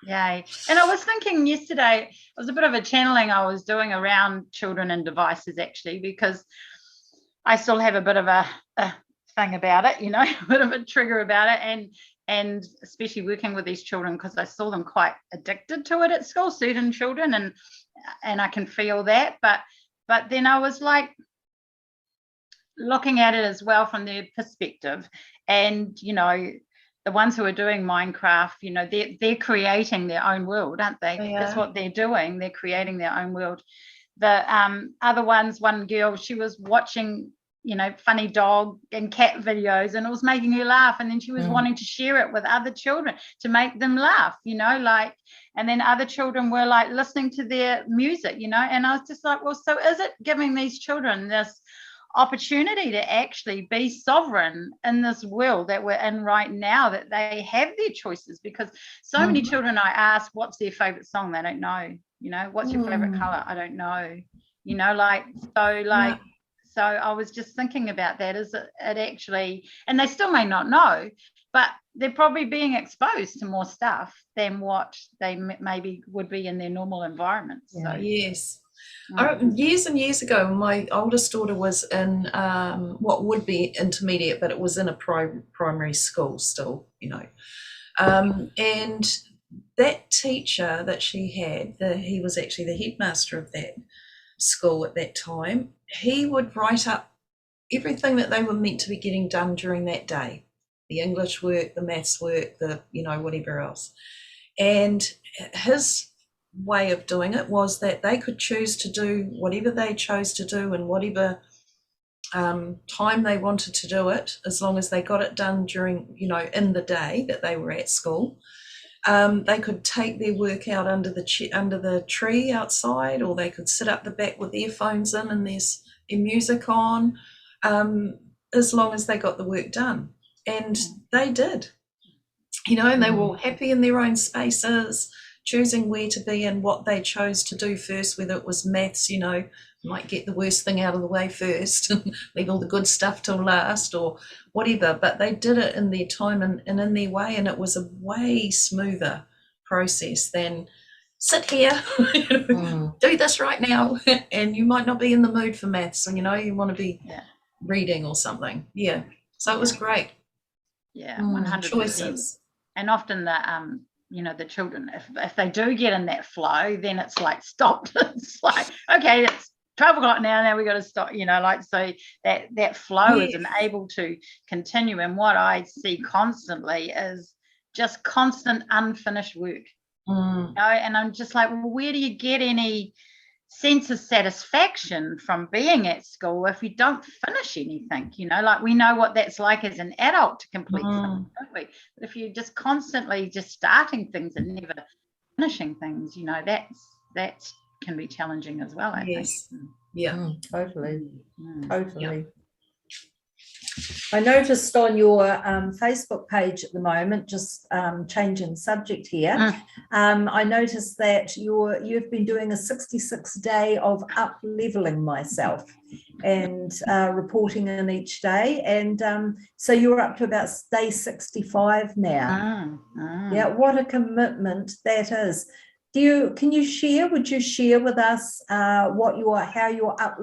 Yay. And I was thinking yesterday, it was a bit of a channeling I was doing around children and devices, actually, because I still have a bit of a thing about it, you know, a bit of a trigger about it, and especially working with these children, because I saw them quite addicted to it at school, certain children, and I can feel that, but then I was like looking at it as well from their perspective, and you know, the ones who are doing Minecraft, you know, they're creating their own world, aren't they? That's what they're doing, they're creating their own world. The other ones, one girl, she was watching funny dog and cat videos, and it was making her laugh, and then she was wanting to share it with other children to make them laugh, and then other children were like listening to their music, and I was just like, well, so is it giving these children this opportunity to actually be sovereign in this world that we're in right now, that they have their choices? Because so many children I ask what's their favorite song, they don't know. What's your favorite color? I don't know. So I was just thinking about that. Is it actually, and they still may not know, but they're probably being exposed to more stuff than what they maybe would be in their normal environment. So yes. Years and years ago, my oldest daughter was in what would be intermediate, but it was in a primary school still, and that teacher that she had, he was actually the headmaster of that school at that time. He would write up everything that they were meant to be getting done during that day, the English work, the maths work, the whatever else. And his way of doing it was that they could choose to do whatever they chose to do and whatever time they wanted to do it, as long as they got it done during, in the day that they were at school. They could take their work out under the tree outside, or they could sit up the back with earphones in and there's music on, as long as they got the work done. And they did, and they were all happy in their own spaces, choosing where to be and what they chose to do first, whether it was maths, might get the worst thing out of the way first and leave all the good stuff till last, or whatever. But they did it in their time and in their way, and it was a way smoother process than sit here, do this right now, and you might not be in the mood for maths, and you want to be reading or something. Yeah, so it was great. Yeah, 100%. Choices. And often the children, if they do get in that flow, then it's like stopped. It's like, okay, it's 12 o'clock now we got to stop, so that flow isn't able to continue. And what I see constantly is just constant unfinished work, and I'm just like, well, where do you get any sense of satisfaction from being at school if you don't finish anything? We know what that's like as an adult to complete something, don't we? But if you're just constantly just starting things and never finishing things, that can be challenging as well, I think. Yeah. Totally. Yeah. I noticed on your Facebook page at the moment, just changing subject here, I noticed that you've been doing a 66-day of up-leveling myself and reporting in each day. And so you're up to about day 65 now. Yeah, what a commitment that is. Would you share with us how you're up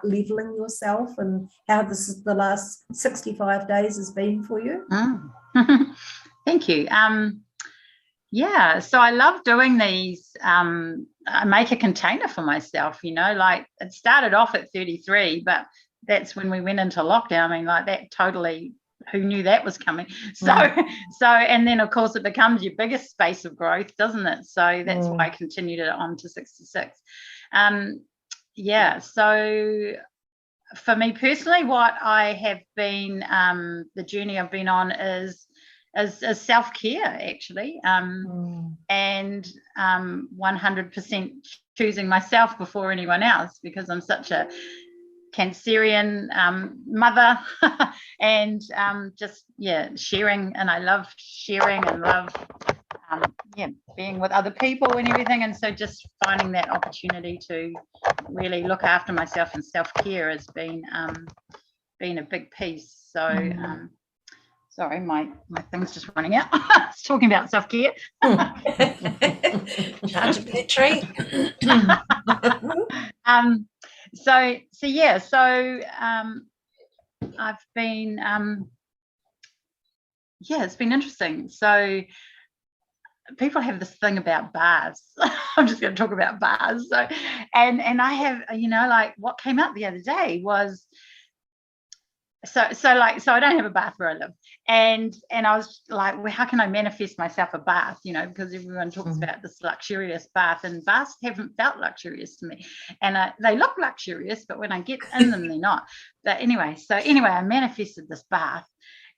leveling yourself and how the last 65 days has been for you? Thank you. So I love doing these. I make a container for myself, it started off at 33, but that's when we went into lockdown. I mean, that totally, who knew that was coming? So and then of course it becomes your biggest space of growth, doesn't it? So that's why I continued it on to 66. So for me personally, what I have been, the journey I've been on is self-care, actually, and 100% choosing myself before anyone else, because I'm such a Cancerian mother and sharing, and I love sharing and love being with other people and everything, and so just finding that opportunity to really look after myself, and self-care has been a big piece. So sorry, my thing's just running out. It's talking about self-care. Charge a battery. I've been it's been interesting. So people have this thing about bars. I'm just going to talk about bars. So and I have, what came up the other day was so I don't have a bath where I live, and I was like, well, how can I manifest myself a bath, because everyone talks about this luxurious bath, and baths haven't felt luxurious to me, and they look luxurious, but when I get in them, they're not. But anyway, I manifested this bath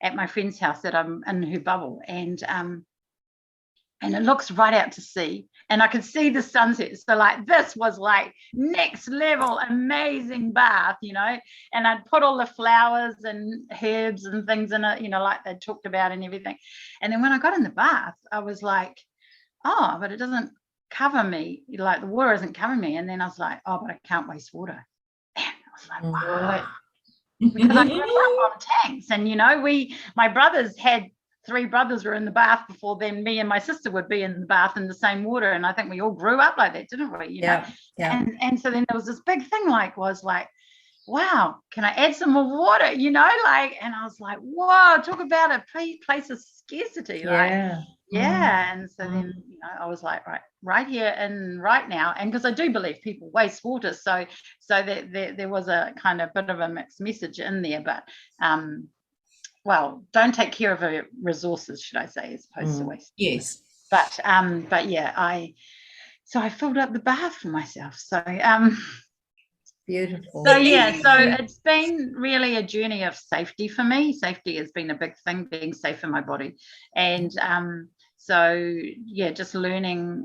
at my friend's house that I'm in her bubble, and it looks right out to sea, and I could see the sunset. So like, this was like next level amazing bath, and I'd put all the flowers and herbs and things in it, like they talked about and everything. And then when I got in the bath, I was like, oh, but it doesn't cover me, like the water isn't covering me. And then I was like, oh, but I can't waste water. And I was like, wow. Right. Because I grew up on tanks, and my brothers had 3 brothers were in the bath before then. Me and my sister would be in the bath in the same water, and I think we all grew up like that, didn't we? Yeah. And so then there was this big thing, was like, wow, can I add some more water? And I was like, whoa, talk about a place of scarcity. And so then I was like, right here and right now, and because I do believe people waste water, so there was a kind of bit of a mixed message in there, but well, don't take care of your resources, should I say, as opposed to waste. Yes. But yeah, I filled up the bath for myself. So beautiful. So yeah, so it's been really a journey of safety for me. Safety has been a big thing, being safe in my body, and so yeah, just learning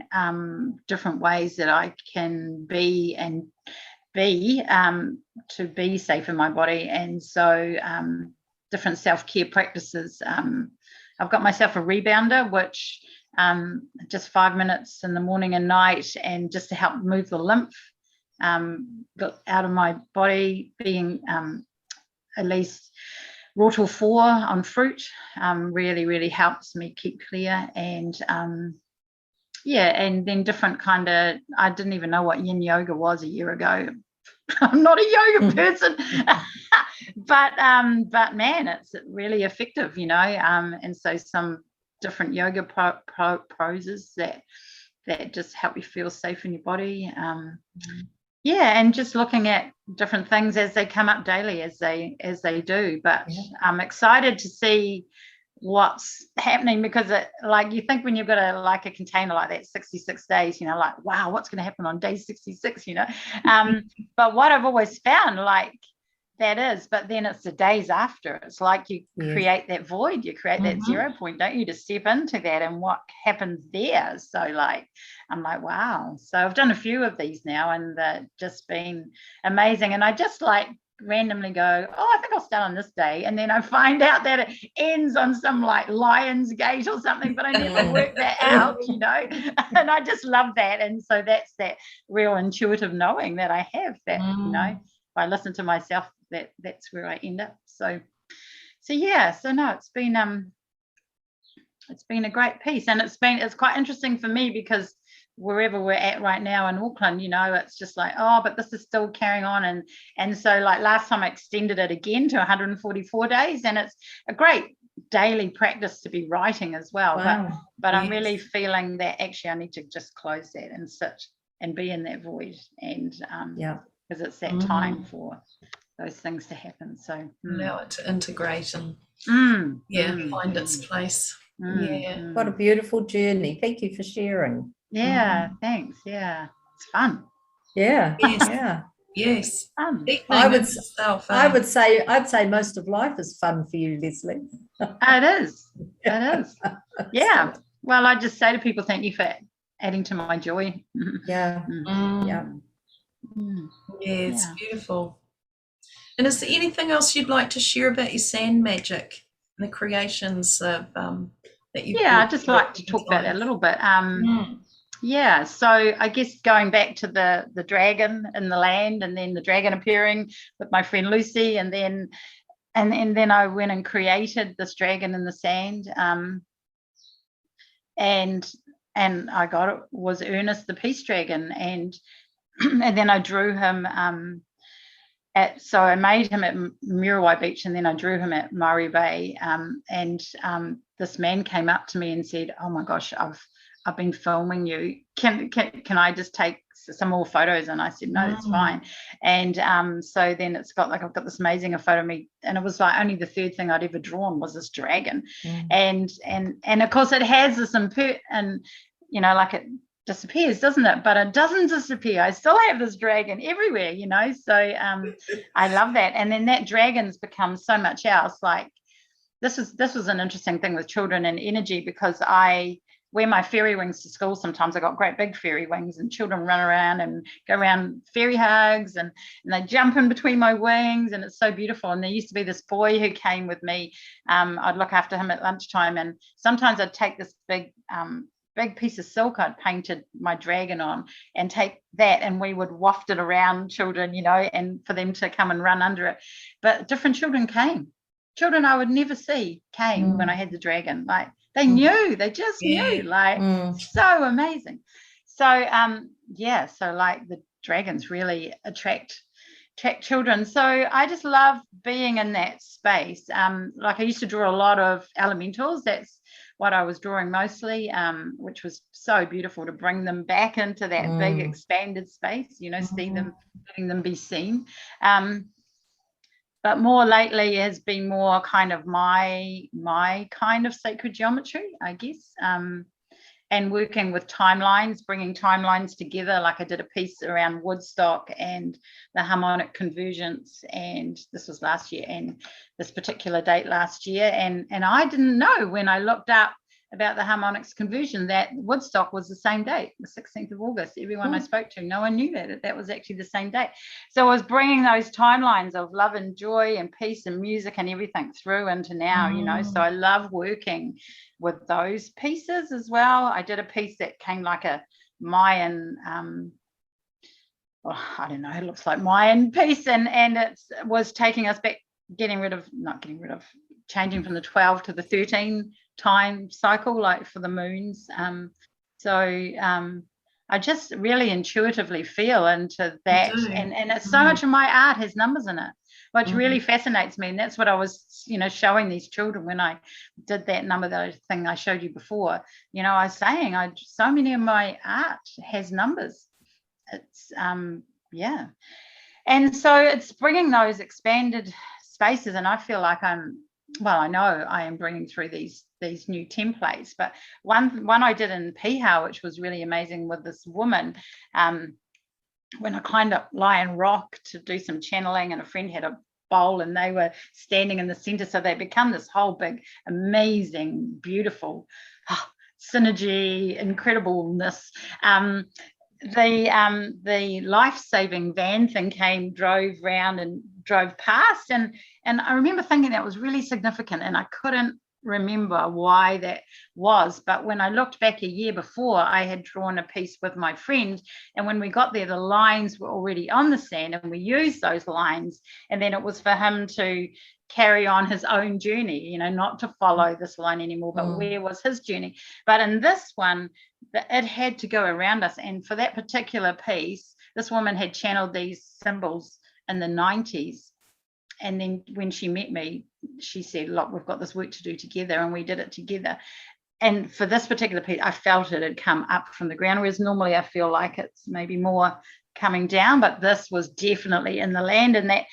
different ways that I can be to be safe in my body, and so different self-care practices. I've got myself a rebounder, which just 5 minutes in the morning and night, and just to help move the lymph out of my body, being at least raw till 4 on fruit really helps me keep clear. And and then different kind of, I didn't even know what yin yoga was a year ago. I'm not a yoga person. But man, it's really effective, and so some different yoga poses that just help you feel safe in your body. And just looking at different things as they come up daily, as they do. But I'm excited to see what's happening, because you think when you've got a container like that, 66 days, wow, what's going to happen on day 66, but what I've always found, that is, but then it's the days after. It's like you create that void, you create that 0 point, don't you, to step into that and what happens there. So I'm like, wow. So I've done a few of these now, and just been amazing. And I just randomly go, oh, I think I'll start on this day, and then I find out that it ends on some Lion's Gate or something, but I never worked that out, and I just love that. And so that's that real intuitive knowing that I have, that if I listen to myself, that's where I end up. So yeah, so no, it's been a great piece, and it's quite interesting for me, because wherever we're at right now in Auckland, it's just oh, but this is still carrying on, and so last time I extended it again to 144 days, and it's a great daily practice to be writing as well. Wow. But I'm really feeling that actually I need to just close that and sit and be in that void, and because it's that time for those things to happen. So allow it to integrate and find its place. What a beautiful journey. Thank you for sharing. Thanks. It's fun. Yes. I'd say most of life is fun for you, Lesley. It is. Yeah. Well, I just say to people, thank you for adding to my joy. It's beautiful. And is there anything else you'd like to share about your Sandmagic and the creations of that you? I'd just like to talk about that a little bit. So I guess going back to the dragon in the land, and then the dragon appearing with my friend Lucy, and then I went and created this dragon in the sand, and I was Ernest the peace dragon, and then I drew him so I made him at Muriwai Beach, and then I drew him at Maori Bay, and this man came up to me and said, oh my gosh, I've been filming you. Can I just take some more photos? And I said, no, that's fine. And so then it's got like, I've got this amazing photo of me, and it was like only the third thing I'd ever drawn was this dragon. And of course it has this and you know, like it disappears, doesn't it? But it doesn't disappear. I still have this dragon everywhere, you know. So I love that. And then that dragon's become so much else. Like this was an interesting thing with children and energy, because I wear my fairy wings to school. Sometimes I got great big fairy wings, and children run around and go around fairy hugs, and they jump in between my wings, and it's so beautiful. And there used to be this boy who came with me. I'd look after him at lunchtime, and sometimes I'd take this big piece of silk I'd painted my dragon on, and take that, and we would waft it around children, you know, and for them to come and run under it. But different children came. Children I would never see came when I had the dragon. Like they knew, they just knew, like so amazing. So so like the dragons really attract children. So I just love being in that space. Like I used to draw a lot of elementals. That's what I was drawing mostly, which was so beautiful to bring them back into that big expanded space, you know, see them, letting them be seen. But more lately has been more kind of my kind of sacred geometry, I guess, and working with timelines, bringing timelines together. Like I did a piece around Woodstock and the harmonic convergence, and this was last year, and this particular date last year, and I didn't know when I looked up about the harmonics conversion that Woodstock was the same date, the 16th of August. Everyone I spoke to, no one knew that was actually the same date. So I was bringing those timelines of love and joy and peace and music and everything through into now, you know. So I love working with those pieces as well. I did a piece that came like a Mayan I don't know, it looks like Mayan piece, and it was taking us back, changing from the 12 to the 13 time cycle, like for the moons. I just really intuitively feel into that, and it's so much of my art has numbers in it, which really fascinates me. And that's what I was, you know, showing these children when I did that number, that thing I showed you before. You know, I was saying so many of my art has numbers. It's and so it's bringing those expanded spaces, and I feel like I know I am bringing through these new templates. But one I did in Piha, which was really amazing, with this woman, when I climbed up Lion Rock to do some channeling, and a friend had a bowl and they were standing in the center, so they become this whole big amazing beautiful synergy, incredibleness. The life-saving van thing drove round and drove past, and I remember thinking that was really significant, and I couldn't remember why that was. But when I looked back a year before, I had drawn a piece with my friend, and when we got there, the lines were already on the sand, and we used those lines, and then it was for him to carry on his own journey, you know, not to follow this line anymore, but where was his journey. But in this one, it had to go around us. And for that particular piece, this woman had channeled these symbols in the 90s. And then when she met me, she said, look, we've got this work to do together, and we did it together. And for this particular piece, I felt it had come up from the ground, whereas normally I feel like it's maybe more coming down, but this was definitely in the land. And that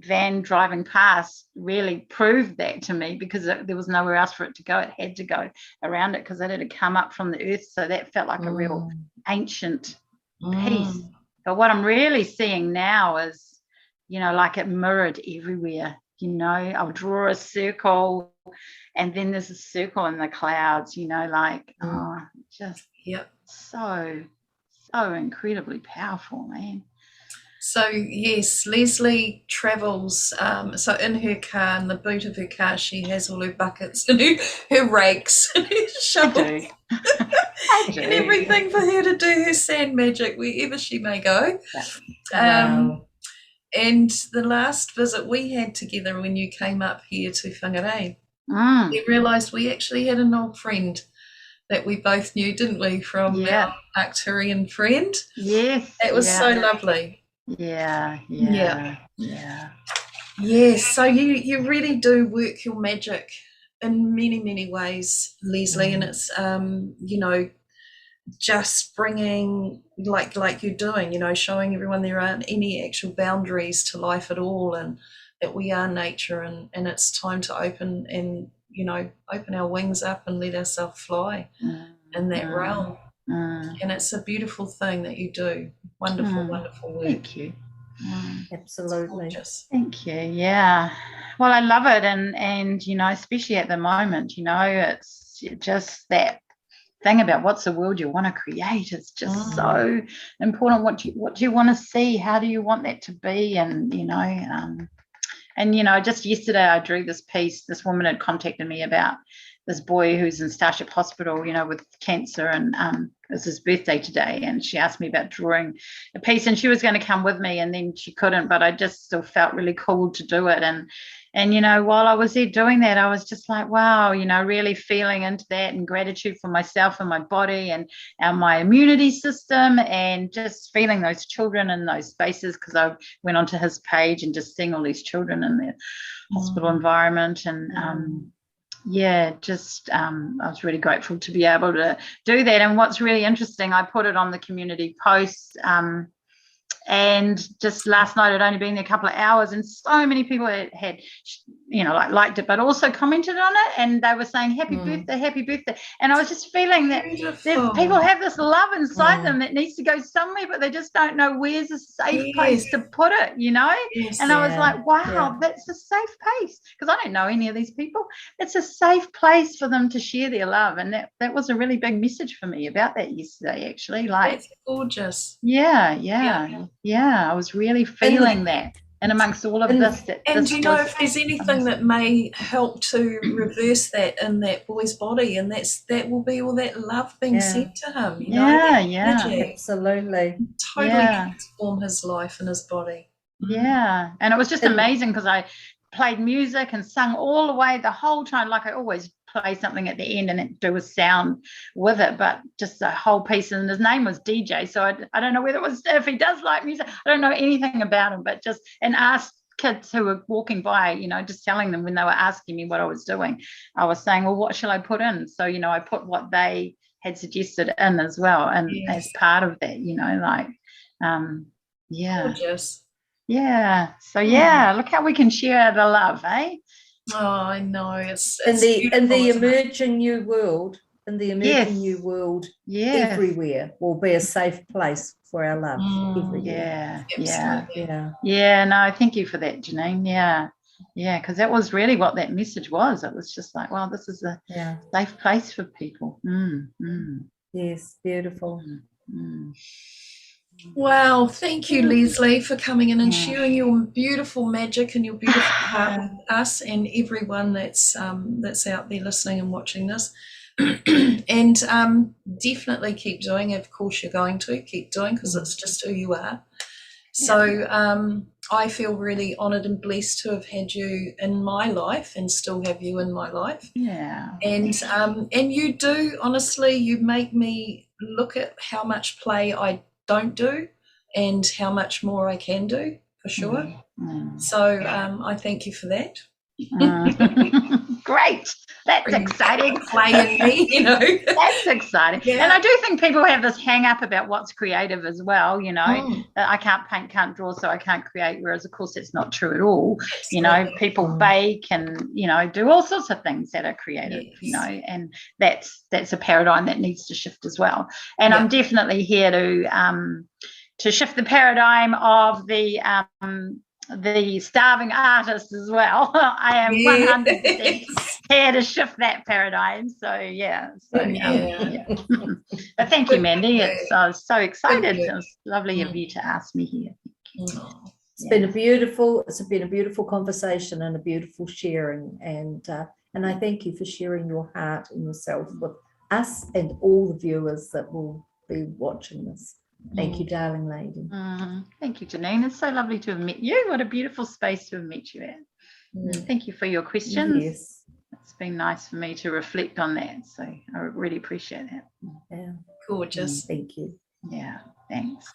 van driving past really proved that to me, because there was nowhere else for it to go. It had to go around it because it had come up from the earth. So that felt like a real ancient piece. But what I'm really seeing now is, you know, like it mirrored everywhere. You know, I'll draw a circle, and then there's a circle in the clouds, you know, like just so incredibly powerful, man. So yes, Lesley travels, so in her car, in the boot of her car, she has all her buckets and her rakes and her shovels I do. and everything for her to do her sand magic wherever she may go. Wow. And the last visit we had together, when you came up here to Whangarei, we realised we actually had an old friend that we both knew, didn't we, from our Arcturian friend? Yes. It was so lovely. Yeah. Yes, so you really do work your magic in many, many ways, Lesley, and it's, you know, just bringing, like you're doing, you know, showing everyone there aren't any actual boundaries to life at all, and that we are nature, and it's time to open and, you know, open our wings up and let ourselves fly in that realm. And it's a beautiful thing that you do. Wonderful, wonderful work. Thank you. Absolutely. Thank you. Yeah. Well, I love it, and you know, especially at the moment, you know, it's just that thing about what's the world you want to create. It's just so important. What do you want to see? How do you want that to be? And you know, just yesterday I drew this piece. This woman had contacted me about this boy who's in Starship Hospital, you know, with cancer, and it was his birthday today, and she asked me about drawing a piece, and she was going to come with me, and then she couldn't, but I just still felt really cool to do it. And you know, while I was there doing that, I was just like, wow, you know, really feeling into that, and gratitude for myself and my body and my immunity system, and just feeling those children in those spaces, because I went onto his page and just seeing all these children in their hospital environment. And I was really grateful to be able to do that. And what's really interesting, I put it on the community post, and just last night, I'd only been there a couple of hours, and so many people had you know, like liked it, but also commented on it, and they were saying happy birthday, happy birthday. And I was just feeling that people have this love inside them that needs to go somewhere, but they just don't know where's a safe place to put it, you know. And I was like, wow, that's a safe place, because I don't know any of these people. It's a safe place for them to share their love, and that was a really big message for me about that yesterday, actually. Like, that's gorgeous. I was really feeling that. And amongst all of this, do you know if there's anything that may help to reverse that in that boy's body, and that will be all that love being sent to him, you know? Absolutely. Totally transform his life and his body. Yeah. And it was just amazing, because I played music and sung all the way the whole time, like I always play something at the end and do a sound with it, but just the whole piece. And his name was DJ, so I don't know whether it was, if he does like music, I don't know anything about him, but just, and asked kids who were walking by, you know, just telling them when they were asking me what I was doing, I was saying, well, what shall I put in? So, you know, I put what they had suggested in as well, and as part of that, you know, like gorgeous. So look how we can share the love, eh? Oh, I know. It's in the emerging new world, everywhere will be a safe place for our love. Everywhere. No, thank you for that, Janine. Because that was really what that message was. It was just like, wow, this is a safe place for people. Yes, beautiful. Wow, thank you, Lesley, for coming in and sharing your beautiful magic and your beautiful heart with us and everyone that's out there listening and watching this. And definitely keep doing it. Of course, you're going to keep doing, because it's just who you are. So I feel really honoured and blessed to have had you in my life and still have you in my life. And you do, honestly, you make me look at how much play I don't do and how much more I can do, for sure. So I thank you for that. Great. That's exciting. Playing me, you know. That's exciting. And I do think people have this hang up about what's creative as well, you know. I can't paint, can't draw, so I can't create, whereas of course that's not true at all. You know, people bake and, you know, do all sorts of things that are creative, you know, and that's a paradigm that needs to shift as well. And I'm definitely here to shift the paradigm of the starving artist as well. I am 100% here to shift that paradigm. So but thank you, Mandy. I was so excited. It was lovely of you to ask me here. It's been a beautiful conversation and a beautiful sharing, and I thank you for sharing your heart and yourself with us and all the viewers that will be watching this. Thank you, darling lady. Thank you, Janine. It's so lovely to have met you. What a beautiful space to have met you at. Thank you for your questions. Yes. It's been nice for me to reflect on that. So I really appreciate that. Yeah. Gorgeous. Thank you. Yeah, thanks.